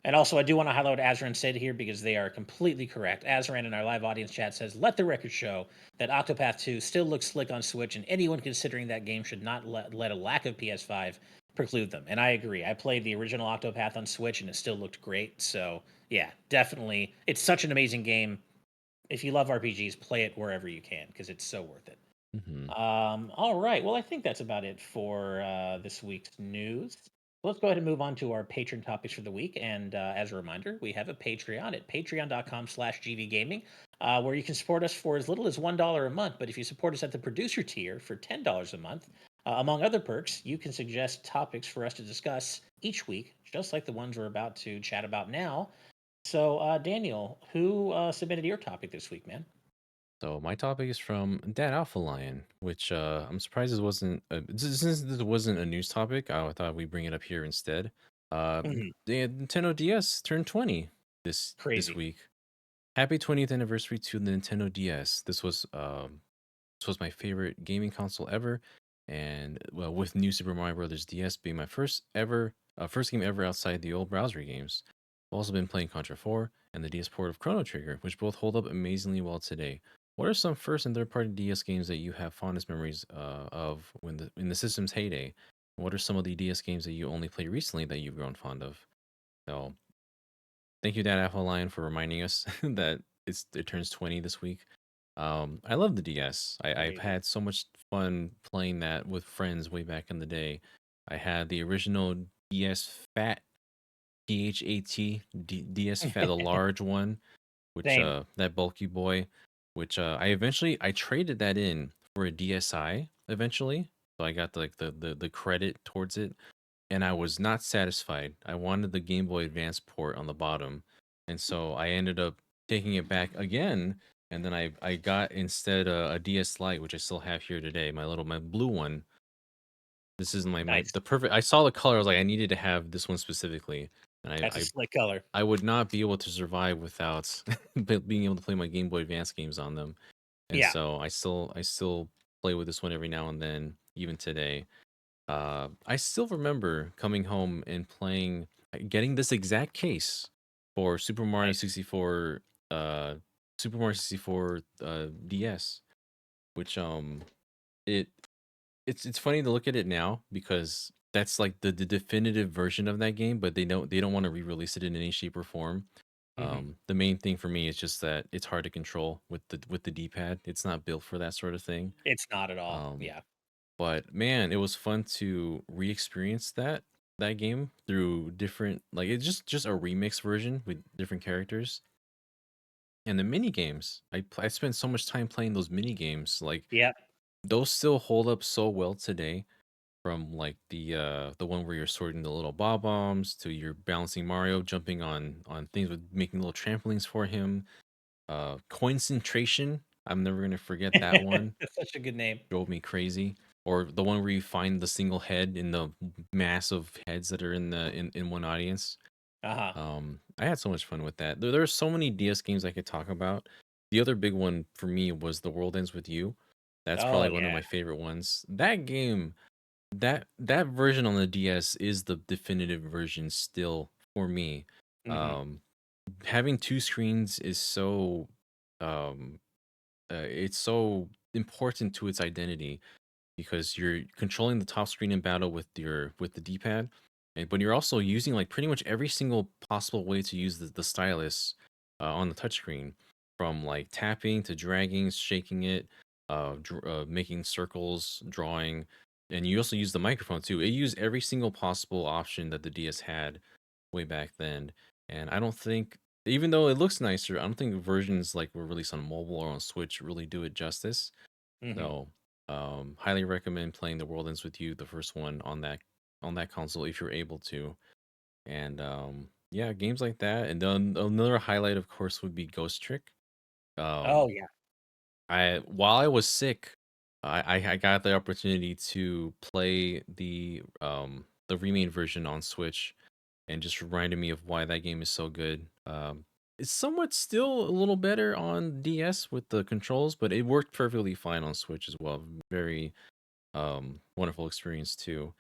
And also, I do want to highlight what Azran said here because they are completely correct. Azran in our live audience chat says, "Let the record show that Octopath 2 still looks slick on Switch, and anyone considering that game should not let a lack of PS5 preclude them." And I agree. I played the original Octopath on Switch, and it still looked great. So, yeah, definitely, it's such an amazing game. If you love RPGs, play it wherever you can because it's so worth it. mhm. All right. Well, I think that's about it for this week's news. Let's go ahead and move on to our patron topics for the week. And as a reminder, we have a Patreon at patreon.com/gvgaming, where you can support us for as little as $1 a month. But if you support us at the producer tier for $10 a month, among other perks, you can suggest topics for us to discuss each week, just like the ones we're about to chat about now. So, Daniel, who submitted your topic this week, man? So my topic is from Dad Alpha Lion, which I'm surprised this wasn't since this wasn't a news topic. I thought we'd bring it up here instead. Mhm. The Nintendo DS turned 20 this Crazy. week. Happy 20th anniversary to the Nintendo DS. This was my favorite gaming console ever, and well, with New Super Mario Brothers DS being my first game ever outside the old browser games. I've also been playing Contra 4 and the DS port of Chrono Trigger, which both hold up amazingly well today. What are some first and third party DS games that you have fondest memories of when in the system's heyday? What are some of the DS games that you only played recently that you've grown fond of? So, thank you, Dan Apple Lion, for reminding us that it turns 20 this week. I love the DS. I've Crazy. had so much fun playing that with friends way back in the day. I had the original DS Fat DS Fat, the large one, which Same. that bulky boy, which I traded that in for a DSi eventually. So I got the credit towards it, and I was not satisfied. I wanted the Game Boy Advance port on the bottom, and so I ended up taking it back again. And then I got instead a DS Lite, which I still have here today. My blue one. This is my Nice. the perfect. I saw the color. I was like, I needed to have this one specifically, and That's a slick color. I would not be able to survive without being able to play my Game Boy Advance games on them. And Yeah. so I still play with this one every now and then, even today. I still remember coming home and getting this exact case for Nice. Uh, Super Mario 64 DS, which it it's funny to look at it now because that's like the definitive version of that game, but they don't want to re-release it in any shape or form. Mhm. The main thing for me is just that it's hard to control with the D-pad. It's not built for that sort of thing. It's not at all. Um, Yeah. but man, it was fun to re-experience that game through different like it's just a remix version with different characters. And the mini games, I spent so much time playing those mini games. Like Yep. those still hold up so well today. From like the one where you're sorting the little bob bombs to you're balancing Mario, jumping on things with making little trampolines for him. Concentration. I'm never gonna forget that one. That's such a good name. Drove me crazy. Or the one where you find the single head in the mass of heads that are in one audience. Uh-huh. I had so much fun with that. There are so many DS games I could talk about. The other big one for me was The World Ends with You. That's Oh, probably one of yeah. my favorite ones. That game, that version on the DS is the definitive version still for me. Mhm. Um, Having two screens is um it's so important to its identity because you're controlling the top screen in battle with the D-pad, but you're also using like pretty much every single possible way to use the stylus on the touchscreen, from like tapping to dragging, shaking it, making circles, drawing, and you also use the microphone too. It used every single possible option that the DS had way back then, and I don't think. Even though it looks nicer, I don't think versions like were released on mobile or on Switch really do it justice. Mhm. So, highly recommend playing The World Ends with You, the first one on that console if you're able to. And yeah, games like that. And then another highlight, of course, would be Ghost Trick. Oh Um, yeah. I while I was sick, I got the opportunity to play the remade version on Switch, and just reminded me of why that game is so good. It's somewhat still a little better on DS with the controls, but it worked perfectly fine on Switch as well. Very wonderful experience too.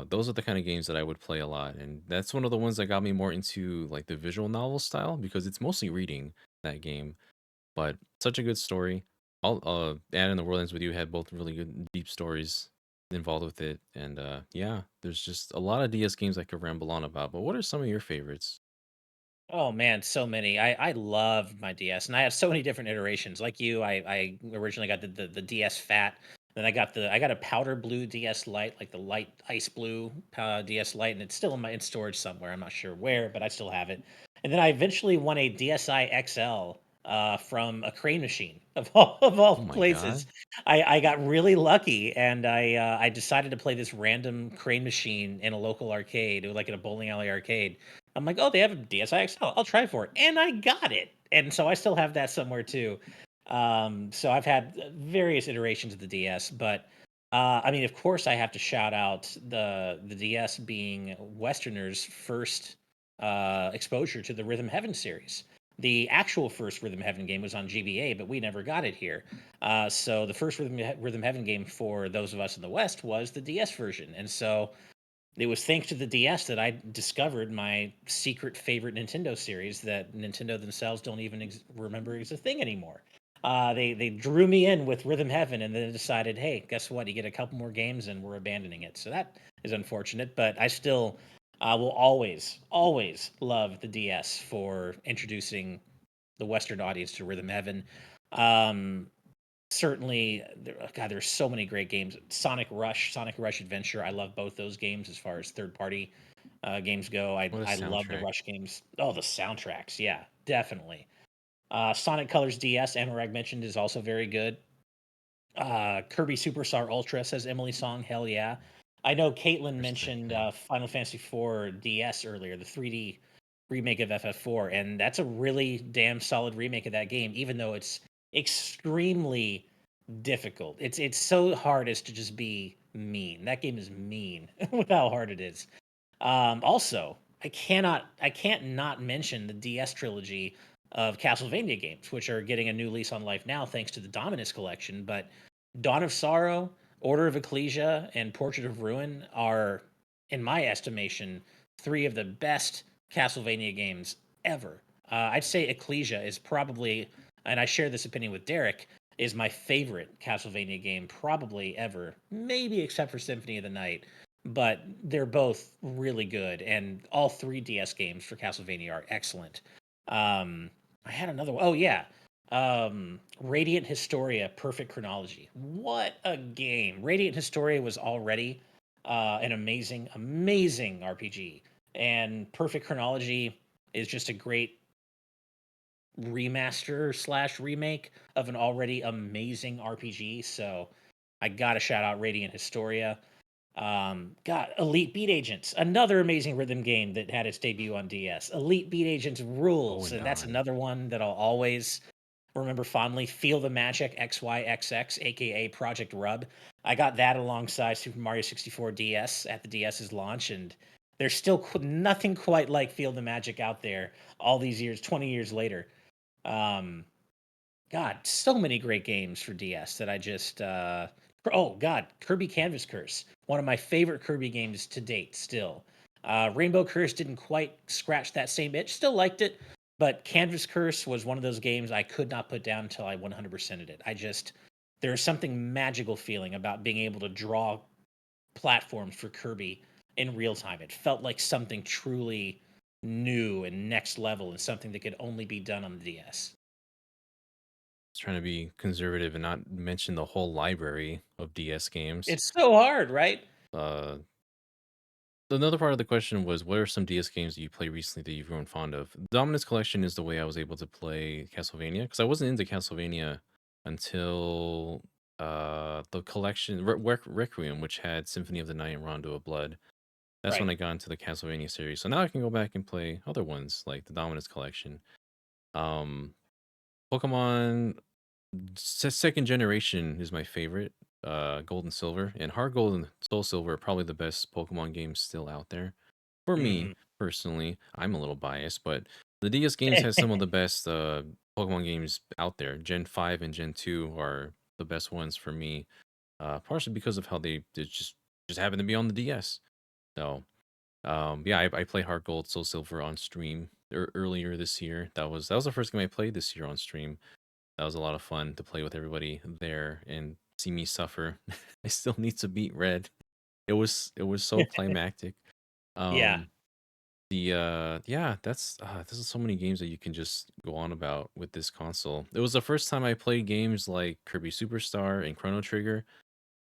Those are the kind of games that I would play a lot, and that's one of the ones that got me more into like the visual novel style because it's mostly reading that game, but such a good story. All Anna and the World Ends with You had both really good deep stories involved with it, and yeah, there's just a lot of DS games I could ramble on about. But what are some of your favorites? Oh man, so many. I love my DS, and I have so many different iterations. Like you, I originally got the DS Fat, then I got a powder blue DS Lite, like the light ice blue DS Lite, and it's still in storage somewhere. I'm not sure where, but I still have it. And then I eventually won a DSi XL from a crane machine of all Oh my places. god! I got really lucky, and I decided to play this random crane machine in a local arcade, like in a bowling alley arcade. I'm like, "Oh, they have a DSi XL. I'll try for it," and I got it, and so I still have that somewhere too. So I've had various iterations of the DS, but I mean, of course, I have to shout out the DS being Westerners' first exposure to the Rhythm Heaven series. The actual first Rhythm Heaven game was on GBA, but we never got it here. So the first Rhythm Heaven game for those of us in the West was the DS version, and so it was thanks to the DS that I discovered my secret favorite Nintendo series that Nintendo themselves don't even remember is a thing anymore. They drew me in with Rhythm Heaven and then decided, hey, guess what? You get a couple more games and we're abandoning it. So that is unfortunate, but I still will always love the DS for introducing the Western audience to Rhythm Heaven. Um, Certainly, God, there's so many great games. Sonic Rush Adventure. I love both those games as far as third party games go. What a I love the soundtrack! Rush games. Oh, the soundtracks, yeah, definitely. Sonic Colors DS, Anurag mentioned, is also very good. Kirby Superstar Ultra, says Emily Song. Hell yeah. I know Caitlin There's that mentioned thing. Final Fantasy IV DS earlier, the 3D remake of FF4, and that's a really damn solid remake of that game, even though it's extremely difficult. It's so hard as to just be mean. That game is mean with how hard it is. Also, I can't not mention the DS trilogy of Castlevania games, which are getting a new lease on life now thanks to the Dominus collection. But Dawn of Sorrow, Order of Ecclesia, and Portrait of Ruin are, in my estimation, three of the best Castlevania games ever. I'd say Ecclesia is probably, and I share this opinion with Derek, is my favorite Castlevania game probably ever, maybe except for Symphony of the Night, but they're both really good, and all three DS games for Castlevania are excellent. I had another one. Oh yeah, Radiant Historia: Perfect Chronology. What a game! Radiant Historia was already an amazing RPG, and Perfect Chronology is just a great remaster slash remake of an already amazing RPG. So I gotta shout out Radiant Historia. God, Elite Beat Agents, another amazing rhythm game that had its debut on DS. Elite Beat Agents rules, Going and that's on. another one that I'll always remember fondly. Feel the Magic XYXX, aka Project Rub. I got that alongside Super Mario 64 DS at the DS's launch, and there's still nothing quite like Feel the Magic out there all these years, 20 years later. Um, God, so many great games for DS that I just oh God, Kirby Canvas Curse, one of my favorite Kirby games to date still. Rainbow Curse didn't quite scratch that same itch, still liked it, but Canvas Curse was one of those games I could not put down until I 100%ed it. I just there's something magical feeling about being able to draw platforms for Kirby in real time. It felt like something truly new and next level and something that could only be done on the DS. Trying to be conservative and not mention the whole library of DS games. It's so hard, right? Uh, Another part of the question was, what are some DS games that you played recently that you've grown fond of? Dominus Collection is the way I was able to play Castlevania because I wasn't into Castlevania until the collection Requiem, which had Symphony of the Night and Rondo of Blood. That's when Right. I got into the Castlevania series. So now I can go back and play other ones like the Dominus Collection. Um, Pokemon second generation is my favorite. Gold and Silver, and Heart Gold and Soul Silver are probably the best Pokemon games still out there. For me Mhm. personally, I'm a little biased, but the DS games has some of the best Pokemon games out there. Gen 5 and Gen 2 are the best ones for me, partially because of how they just happen to be on the DS. So, yeah, I played Heart Gold, Soul Silver on stream earlier this year. That was the first game I played this year on stream. That was a lot of fun to play with everybody there and see me suffer. I still need to beat Red. It was so climactic. Yeah. Um, yeah, that's this is so many games that you can just go on about with this console. It was the first time I played games like Kirby Superstar and Chrono Trigger.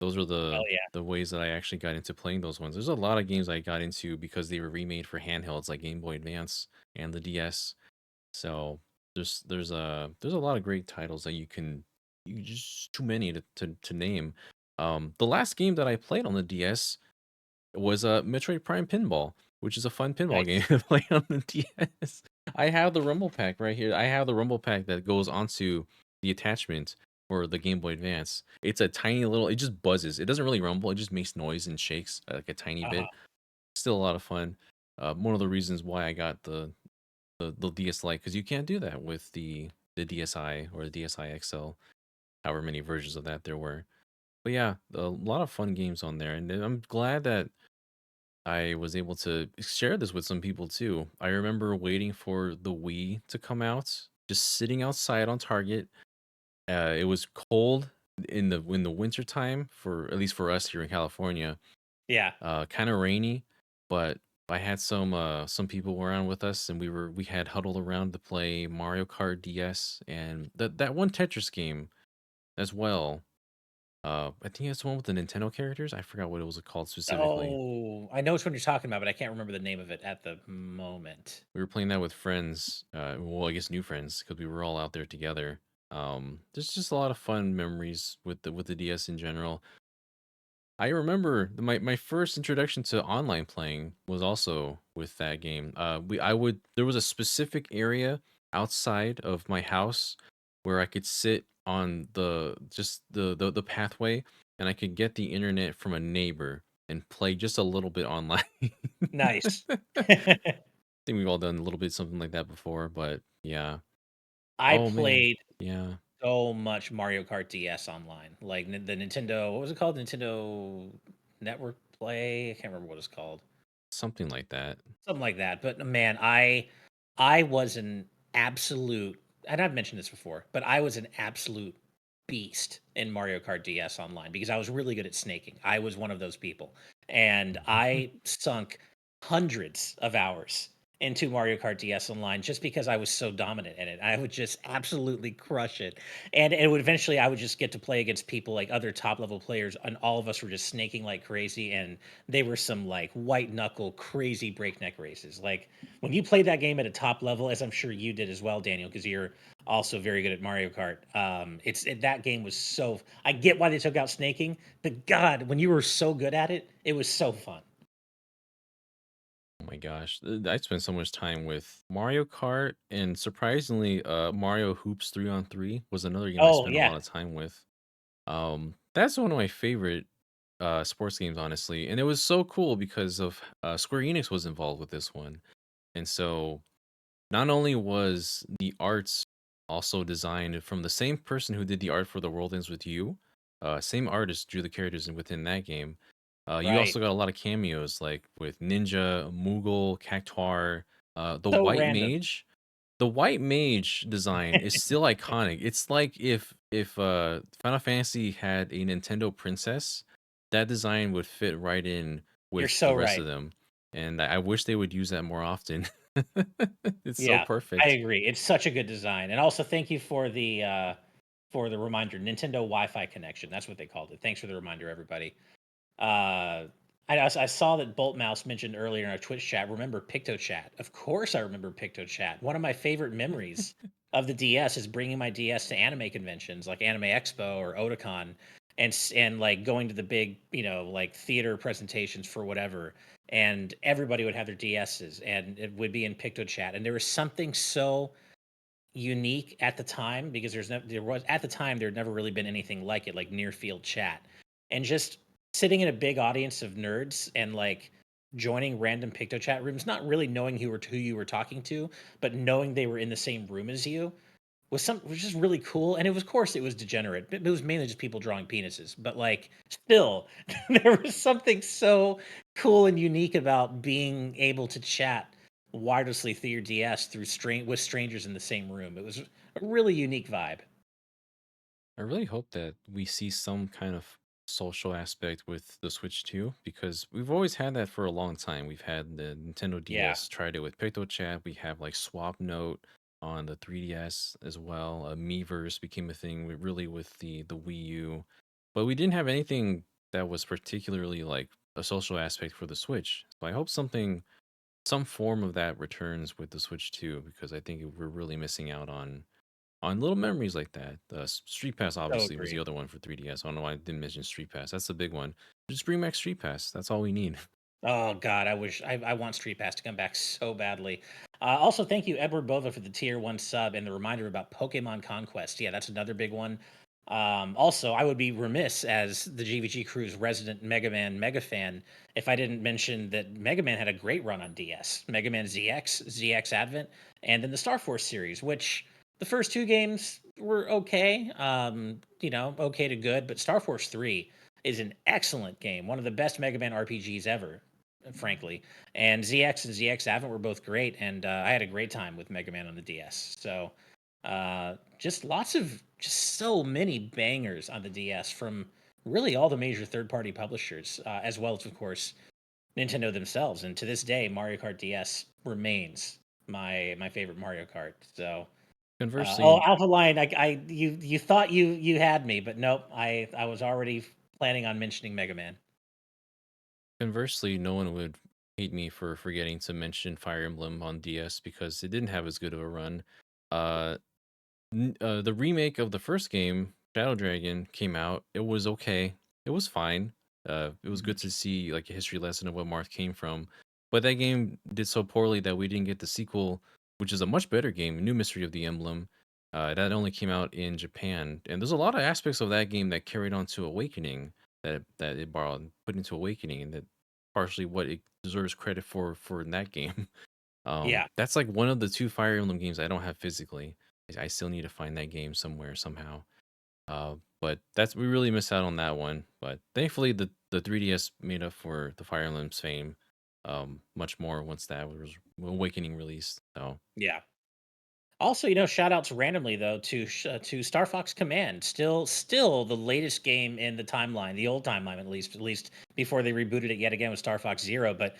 Those are Hell yeah. the ways that I actually got into playing those ones. There's a lot of games I got into because they were remade for handhelds like Game Boy Advance and the DS. So there's a lot of great titles that you just too many to name. The last game that I played on the DS was Metroid Prime Pinball, which is a fun pinball game Nice. to play on the DS. I have the Rumble Pack right here. I have the Rumble Pack that goes onto the attachment for the Game Boy Advance. It's a tiny little. It just buzzes. It doesn't really rumble. It just makes noise and shakes like a tiny Uh-huh. bit. Still a lot of fun. One of the reasons why I got the DS Lite because you can't do that with the DSi or the DSi XL. However many versions of that there were. But yeah, a lot of fun games on there, and I'm glad that I was able to share this with some people too. I remember waiting for the Wii to come out, just sitting outside on Target. It was cold in the winter time for at least for us here in California. Yeah. Kind of rainy, but I had some people around with us, and we had huddled around to play Mario Kart DS and that one Tetris game as well. I think it's the one with the Nintendo characters. I forgot what it was called specifically. Oh, I know which one you're talking about, but I can't remember the name of it at the moment. We were playing that with friends, well, I guess new friends, because we were all out there together. There's just a lot of fun memories with the DS in general. I remember my first introduction to online playing was also with that game. There was a specific area outside of my house where I could sit on the pathway and I could get the internet from a neighbor and play just a little bit online. Nice. Think we've all done a little bit something like that before, but yeah. I Oh man. played Yeah. so much Mario Kart DS online, like the Nintendo. What was it called? Nintendo Network Play. I can't remember what it's called. Something like that. Something like that. But man, I was an absolute, and I've mentioned this before, but I was an absolute beast in Mario Kart DS online because I was really good at snaking. I was one of those people. And I sunk hundreds of hours into Mario Kart DS online just because I was so dominant in it. I would just absolutely crush it. And it would eventually I would just get to play against people like other top level players and all of us were just snaking like crazy and they were some like white knuckle crazy breakneck races. Like when you played that game at a top level, as I'm sure you did as well, Daniel, because you're also very good at Mario Kart. That game was so. I get why they took out snaking, but God, when you were so good at it, it was so fun. Oh my gosh. I spent so much time with Mario Kart and surprisingly Mario Hoops 3 on 3 was another game I Oh spent a yeah, lot of time with. That's one of my favorite sports games honestly. And it was so cool because of Square Enix was involved with this one. And so not only was the arts also designed from the same person who did the art for The World Ends With You, same artist drew the characters within that game. You right. also got a lot of cameos like with Ninja, Moogle, Cactuar, the So White random. Mage. The White Mage design is still iconic. It's like if Final Fantasy had a Nintendo princess, that design would fit right in You're with the so rest right. of them. And I wish they would use that more often. It's so Yeah, I perfect. agree. It's such a good design, and also thank you for the reminder. Nintendo Wi-Fi connection. That's what they called it. Thanks for the reminder, everybody. I saw that Bolt Mouse mentioned earlier in our Twitch chat. Remember PictoChat? Of course, I remember PictoChat. One of my favorite memories of the DS is bringing my DS to anime conventions like Anime Expo or Otakon, and like going to the big like theater presentations for whatever. And everybody would have their DSs, and it would be in PictoChat. And there was something so unique at the time because there was at the time there had never really been anything like it, like near field chat, and just sitting in a big audience of nerds and like joining random picto chat rooms, not really knowing who you were talking to, but knowing they were in the same room as you was just really cool. And it was, of course, it was degenerate. But it was mainly just people drawing penises. But like, still, there was something so cool and unique about being able to chat wirelessly through your DS with strangers in the same room. It was a really unique vibe. I really hope that we see some kind of social aspect with the Switch too, because we've always had that for a long time. We've had the Nintendo Yeah. DS tried it with PictoChat. We have like Swap Note on the 3DS as well. Miiverse became a thing really with the Wii U, but we didn't have anything that was particularly like a social aspect for the Switch. So I hope some form of that returns with the Switch too, because I think we're really missing out on little memories like that. Street Pass So obviously was agree. the other one for 3DS. I don't know why I didn't mention Street Pass. That's the big one. Just bring back Street Pass. That's all we need. Oh God, I want Street Pass to come back so badly. Also, thank you, Edward Bova, for the tier 1 sub and the reminder about Pokemon Conquest. Yeah, that's another big one. Also, I would be remiss as the GVG Crew's resident Mega Man mega fan if I didn't mention that Mega Man had a great run on DS. Mega Man ZX, ZX Advent, and then the Star Force series, which the first two games were okay, okay to good, but Star Force 3 is an excellent game, one of the best Mega Man RPGs ever, frankly. And ZX and ZX Advent were both great, and I had a great time with Mega Man on the DS. So, just so many bangers on the DS from really all the major third-party publishers, as well as, of course, Nintendo themselves. And to this day, Mario Kart DS remains my favorite Mario Kart. So, Conversely, Alpha Lion, you thought you had me, but nope. I was already planning on mentioning Mega Man. conversely, no one would hate me for forgetting to mention Fire Emblem on DS because it didn't have as good of a run. Uh, the remake of the first game, Shadow Dragon, came out. It was okay. It was fine. It was good to see like a history lesson of what Marth came from. But that game did so poorly that we didn't get the sequel, which is a much better game, New Mystery of the Emblem. That only came out in Japan, and there's a lot of aspects of that game that carried on to Awakening that it borrowed and put into Awakening, and that partially what it deserves credit for in that game. Yeah, That's like one of the two Fire Emblem games I don't have physically. I still need to find that game somewhere somehow. But that's we really missed out on that one. But thankfully, the 3DS made up for the Fire Emblem's fame, much more once that was Awakening released. So yeah. Also, shout outs randomly though to Star Fox Command, still the latest game in the timeline, the old timeline at least before they rebooted it yet again with Star Fox Zero. But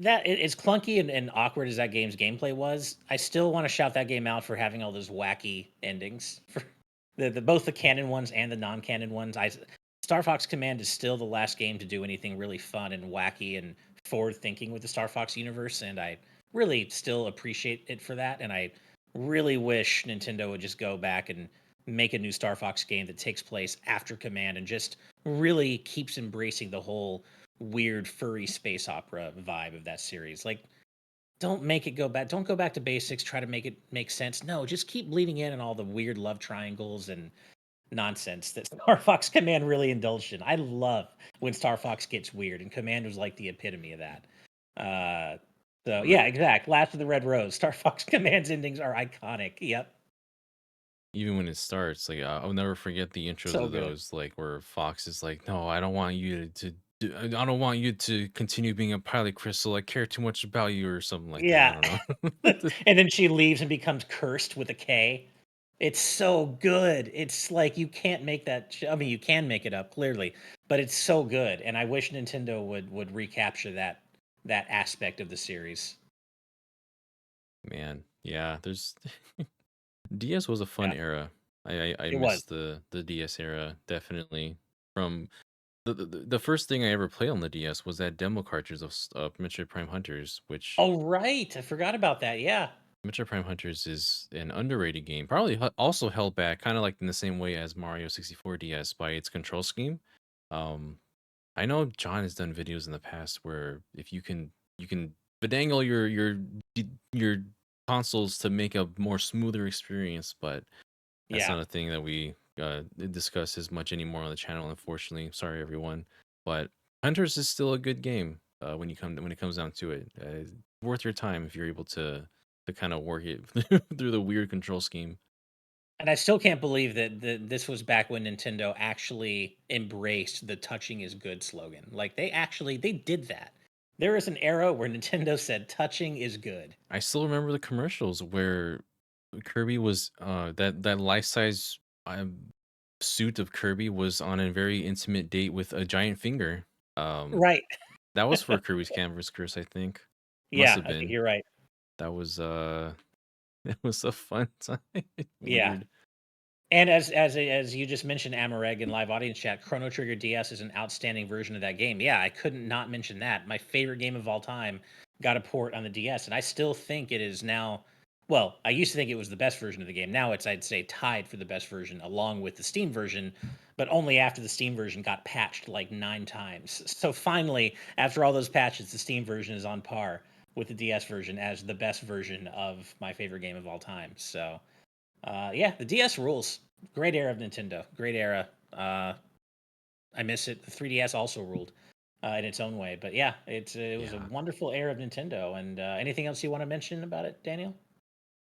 as clunky and awkward as that game's gameplay was, I still want to shout that game out for having all those wacky endings for both the canon ones and the non-canon ones. Star Fox Command is still the last game to do anything really fun and wacky and forward thinking with the Star Fox universe, and I really still appreciate it for that. And I really wish Nintendo would just go back and make a new Star Fox game that takes place after Command and just really keeps embracing the whole weird furry space opera vibe of that series. Like, don't make it go back. Don't go back to basics. Try to make it make sense. No, just keep bleeding in and all the weird love triangles and nonsense that Star Fox Command really indulged in. I love when Star Fox gets weird, and Command was like the epitome of that. Uh, so r- yeah, exact. Last of the Red Rose. Star Fox Command's endings are iconic. Yep, even when it starts, like I'll never forget the intros so of good. those, like where Fox is like, "No, I don't want you to do, I don't want you to continue being a pilot, Crystal. I care too much about you," or something like that. I Yeah, don't know. and then she leaves and becomes cursed with a K. It's so good. It's like you can't make that. I mean, you can make it up clearly, but it's so good. And I wish Nintendo would recapture that aspect of the series. Man, yeah, there's DS was a fun Yeah, era. I it miss was. the DS era definitely. From the first thing I ever played on the DS was that demo cartridge of Metroid Prime Hunters, which Oh right, I forgot about that. Yeah, Metroid Prime Hunters is an underrated game. Probably also held back, kind of like in the same way as Mario 64 DS by its control scheme. Um, I know John has done videos in the past where if you can bedangle your consoles to make a more smoother experience, but that's Yeah. not a thing that we discuss as much anymore on the channel, unfortunately. Sorry, everyone. But Hunters is still a good game when it comes down to it. Worth your time if you're able to kind of work it through the weird control scheme. And I still can't believe that this was back when Nintendo actually embraced the touching is good slogan. Like they did that. There is an era where Nintendo said touching is good. I still remember the commercials where Kirby was that life size suit of Kirby was on a very intimate date with a giant finger. Um, Right. that was for Kirby's Canvas Curse, I think. Must Yeah, have I think been. you're right. That was it was a fun time. Yeah. Weird. And as you just mentioned Amareg in live audience chat, Chrono Trigger DS is an outstanding version of that game. Yeah, I couldn't not mention that. My favorite game of all time got a port on the DS, and I still think it is now. Well, I used to think it was the best version of the game. Now it's, I'd say, tied for the best version along with the Steam version, but only after the Steam version got patched like 9 times. So finally, after all those patches, the Steam version is on par with the DS version as the best version of my favorite game of all time. So yeah, the DS rules. Great era of Nintendo. Great era. I miss it. The 3DS also ruled in its own way. But yeah, it was a Yeah. wonderful era of Nintendo. And anything else you want to mention about it, Daniel?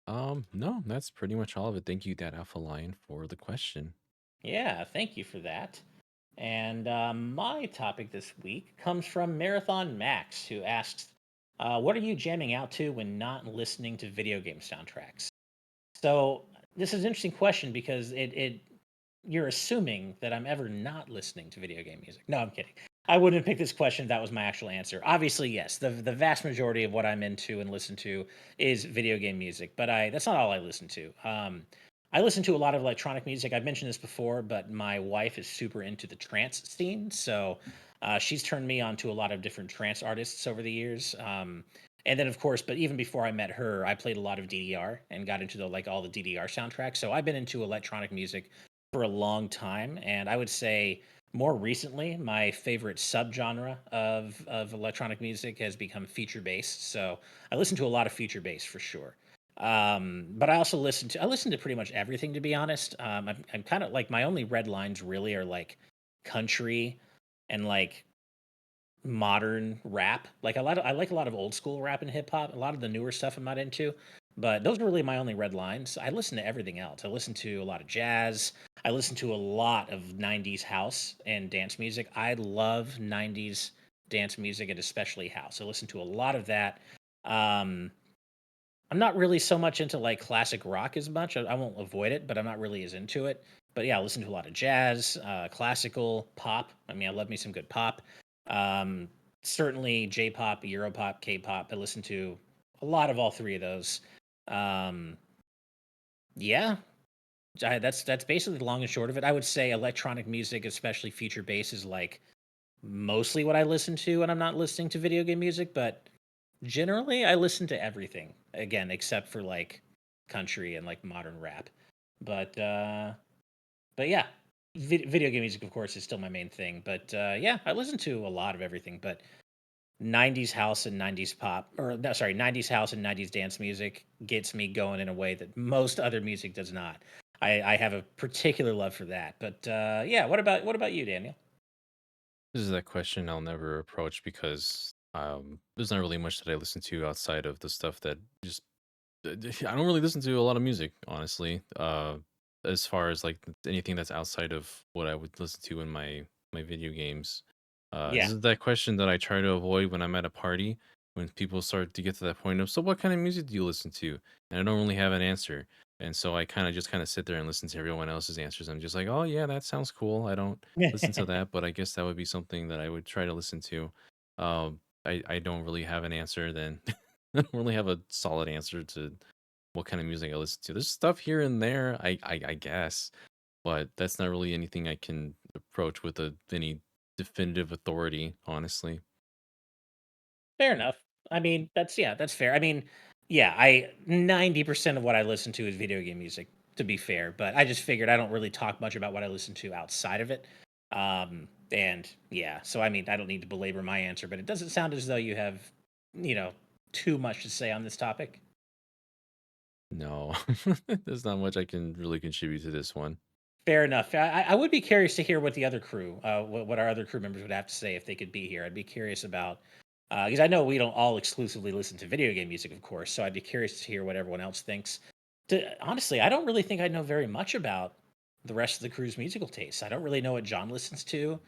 No, that's pretty much all of it. Thank you, that Alpha Lion, for the question. Yeah, thank you for that. And my topic this week comes from Marathon Max, who asks, "What are you jamming out to when not listening to video game soundtracks?" So this is an interesting question because it you're assuming that I'm ever not listening to video game music. No, I'm kidding. I wouldn't pick this question if that was my actual answer. Obviously, yes, the vast majority of what I'm into and listen to is video game music, but I that's not all I listen to. I listen to a lot of electronic music. I've mentioned this before, but my wife is super into the trance scene, so she's turned me on to a lot of different trance artists over the years. And then, of course, but even before I met her, I played a lot of DDR and got into the all the DDR soundtracks. So I've been into electronic music for a long time, and I would say more recently, my favorite subgenre of electronic music has become feature based. So I listen to a lot of feature bass for sure. But I listen to pretty much everything, to be honest. I'm kind of like, my only red lines really are like country and like modern rap. Like I like a lot of old school rap and hip hop. A lot of the newer stuff I'm not into, but those are really my only red lines. I listen to everything else. I listen to a lot of jazz. I listen to a lot of 90s house and dance music. I love 90s dance music and especially house. I listen to a lot of that. Um I'm not really so much into like classic rock as much. I won't avoid it, but I'm not really as into it. But yeah, I listen to a lot of jazz, classical, pop. I mean, I love me some good pop. Um, Certainly J-pop, Europop, K-pop. I listen to a lot of all three of those. Um, yeah, that's basically the long and short of it. I would say electronic music, especially feature bass, is like mostly what I listen to when I'm not listening to video game music. But generally, I listen to everything, again, except for, like, country and, like, modern rap. But, uh but yeah, video game music, of course, is still my main thing, but, yeah, I listen to a lot of everything, but 90s house and 90s pop, or no, sorry, 90s house and 90s dance music gets me going in a way that most other music does not. I have a particular love for that, but, yeah, what about you, Daniel? This is that question I'll never approach because there's not really much that I listen to outside of the stuff that just I don't really listen to a lot of music, honestly. As far as like anything that's outside of what I would listen to in my video games. This Yeah. is that question that I try to avoid when I'm at a party when people start to get to that point of, so what kind of music do you listen to? And I don't really have an answer. And so I kind of sit there and listen to everyone else's answers. I'm just like, oh yeah, that sounds cool. I don't listen to that, but I guess that would be something that I would try to listen to. I don't really have an answer then. I don't really have a solid answer to what kind of music I listen to. There's stuff here and there, I guess, but that's not really anything I can approach with any definitive authority, honestly. Fair enough. I mean, that's fair. I mean, yeah, I 90% of what I listen to is video game music, to be fair, but I just figured I don't really talk much about what I listen to outside of it. And yeah, so I mean, I don't need to belabor my answer, but it doesn't sound as though you have, you know, too much to say on this topic. No, there's not much I can really contribute to this one. Fair enough. I would be curious to hear what the other crew, what our other crew members would have to say if they could be here. I'd be curious about, because I know we don't all exclusively listen to video game music, of course. So I'd be curious to hear what everyone else thinks. Honestly, I don't really think I know very much about the rest of the crew's musical tastes. I don't really know what John listens to.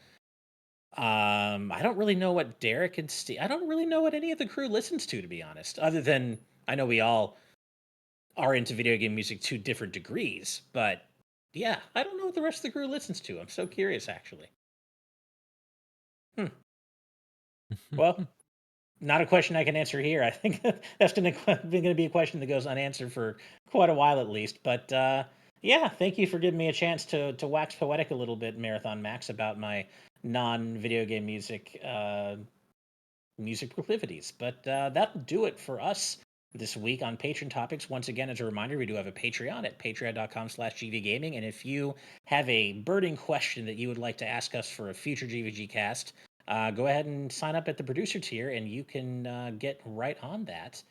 I don't really know what Derek and Steve. I don't really know what any of the crew listens to be honest. Other than I know we all are into video game music to different degrees, but yeah, I don't know what the rest of the crew listens to. I'm so curious, actually. Hmm. Well, not a question I can answer here. I think that's going to be a question that goes unanswered for quite a while at least. But yeah, thank you for giving me a chance to wax poetic a little bit, Marathon Max, about my non-video game music proclivities. But that'll do it for us this week on Patreon Topics. Once again, as a reminder, we do have a Patreon at patreon.com/GVGaming. And if you have a burning question that you would like to ask us for a future GVG cast, go ahead and sign up at the producer tier and you can get right on that.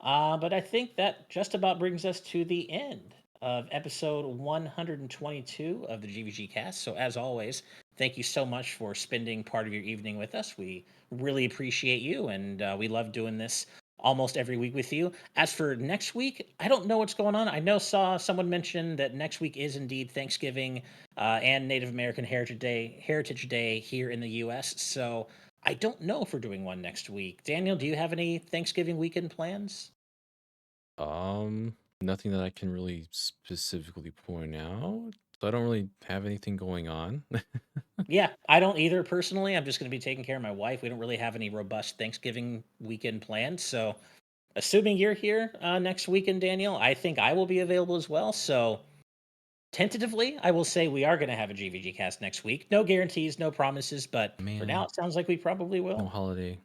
But I think that just about brings us to the end of episode 122 of the GVG cast. So, as always, thank you so much for spending part of your evening with us. We really appreciate you, and we love doing this almost every week with you. As for next week, I don't know what's going on. I know saw someone mention that next week is indeed Thanksgiving and Native American Heritage Day here in the U.S. So I don't know if we're doing one next week. Daniel, do you have any Thanksgiving weekend plans? Nothing that I can really specifically point out. I don't really have anything going on. Yeah, I don't either personally. I'm just going to be taking care of my wife. We don't really have any robust Thanksgiving weekend plans. So, assuming you're here next weekend, Daniel, I think I will be available as well. So, tentatively, I will say we are going to have a GVG cast next week. No guarantees, no promises, but for now, Man, it sounds like we probably no will. holiday.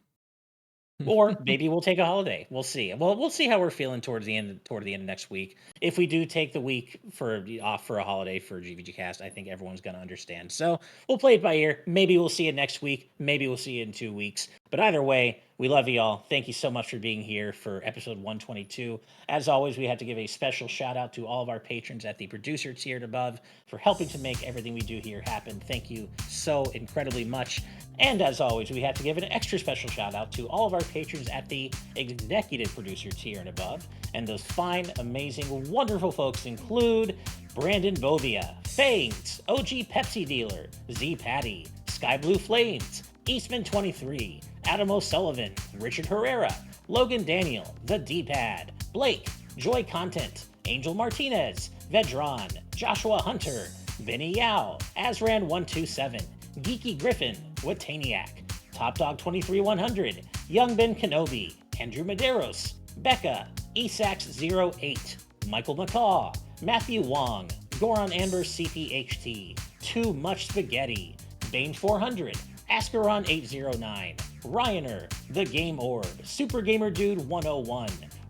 Or maybe we'll take a holiday. We'll see. Well, we'll see how we're feeling toward the end of next week. If we do take the week for off for a holiday for GVG Cast, I think everyone's going to understand. So we'll play it by ear. Maybe we'll see you next week. Maybe we'll see you in 2 weeks. But either way, we love you all. Thank you so much for being here for episode 122. As always, we have to give a special shout out to all of our patrons at the producer tier and above for helping to make everything we do here happen. Thank you so incredibly much. And as always, we have to give an extra special shout out to all of our patrons at the executive producer tier and above. And those fine, amazing, wonderful folks include Brandon Bovia, Fangs, OG Pepsi Dealer, Z Patty, Sky Blue Flames, Eastman23, Adam O'Sullivan, Richard Herrera, Logan Daniel, The D-Pad, Blake, Joy Content, Angel Martinez, Vedron, Joshua Hunter, Benny Yao, Azran127, Geeky Griffin, Wataniac, Top Dog 23100, Young Ben Kenobi, Andrew Medeiros, Becca, Esax08, Michael McCaw, Matthew Wong, Goron Amber CPHT, Too Much Spaghetti, Bane 400, Ascaron 809, Ryaner, The Game Orb, Super Gamer Dude 101,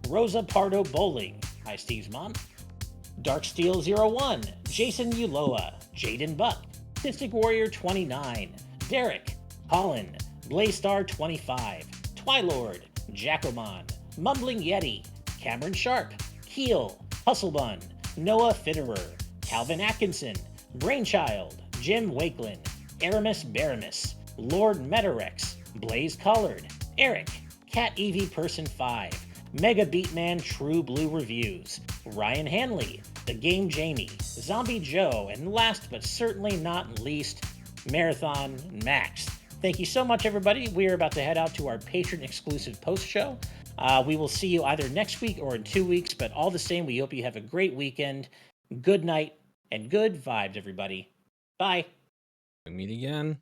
Rosa Pardo Bowling, hi Steve's mom, Darksteel01, Jason Uloa, Jaden Buck, Statistic Warrior 29, Derek, Colin, Blaystar 25, Twilord, Jacomon, Mumbling Yeti, Cameron Sharp, Keel, Hustlebun, Noah Fitterer, Calvin Atkinson, Brainchild, Jim Wakelin, Aramis Baramis, Lord Metarex, Blaze Collard, Eric, Cat Evie Person 5, Mega Beatman True Blue Reviews, Ryan Hanley, The Game Jamie, Zombie Joe, and last but certainly not least, Marathon Max. Thank you so much, everybody. We are about to head out to our patron exclusive post show. We will see you either next week or in 2 weeks, but all the same, we hope you have a great weekend. Good night and good vibes, everybody. Bye. Meet again.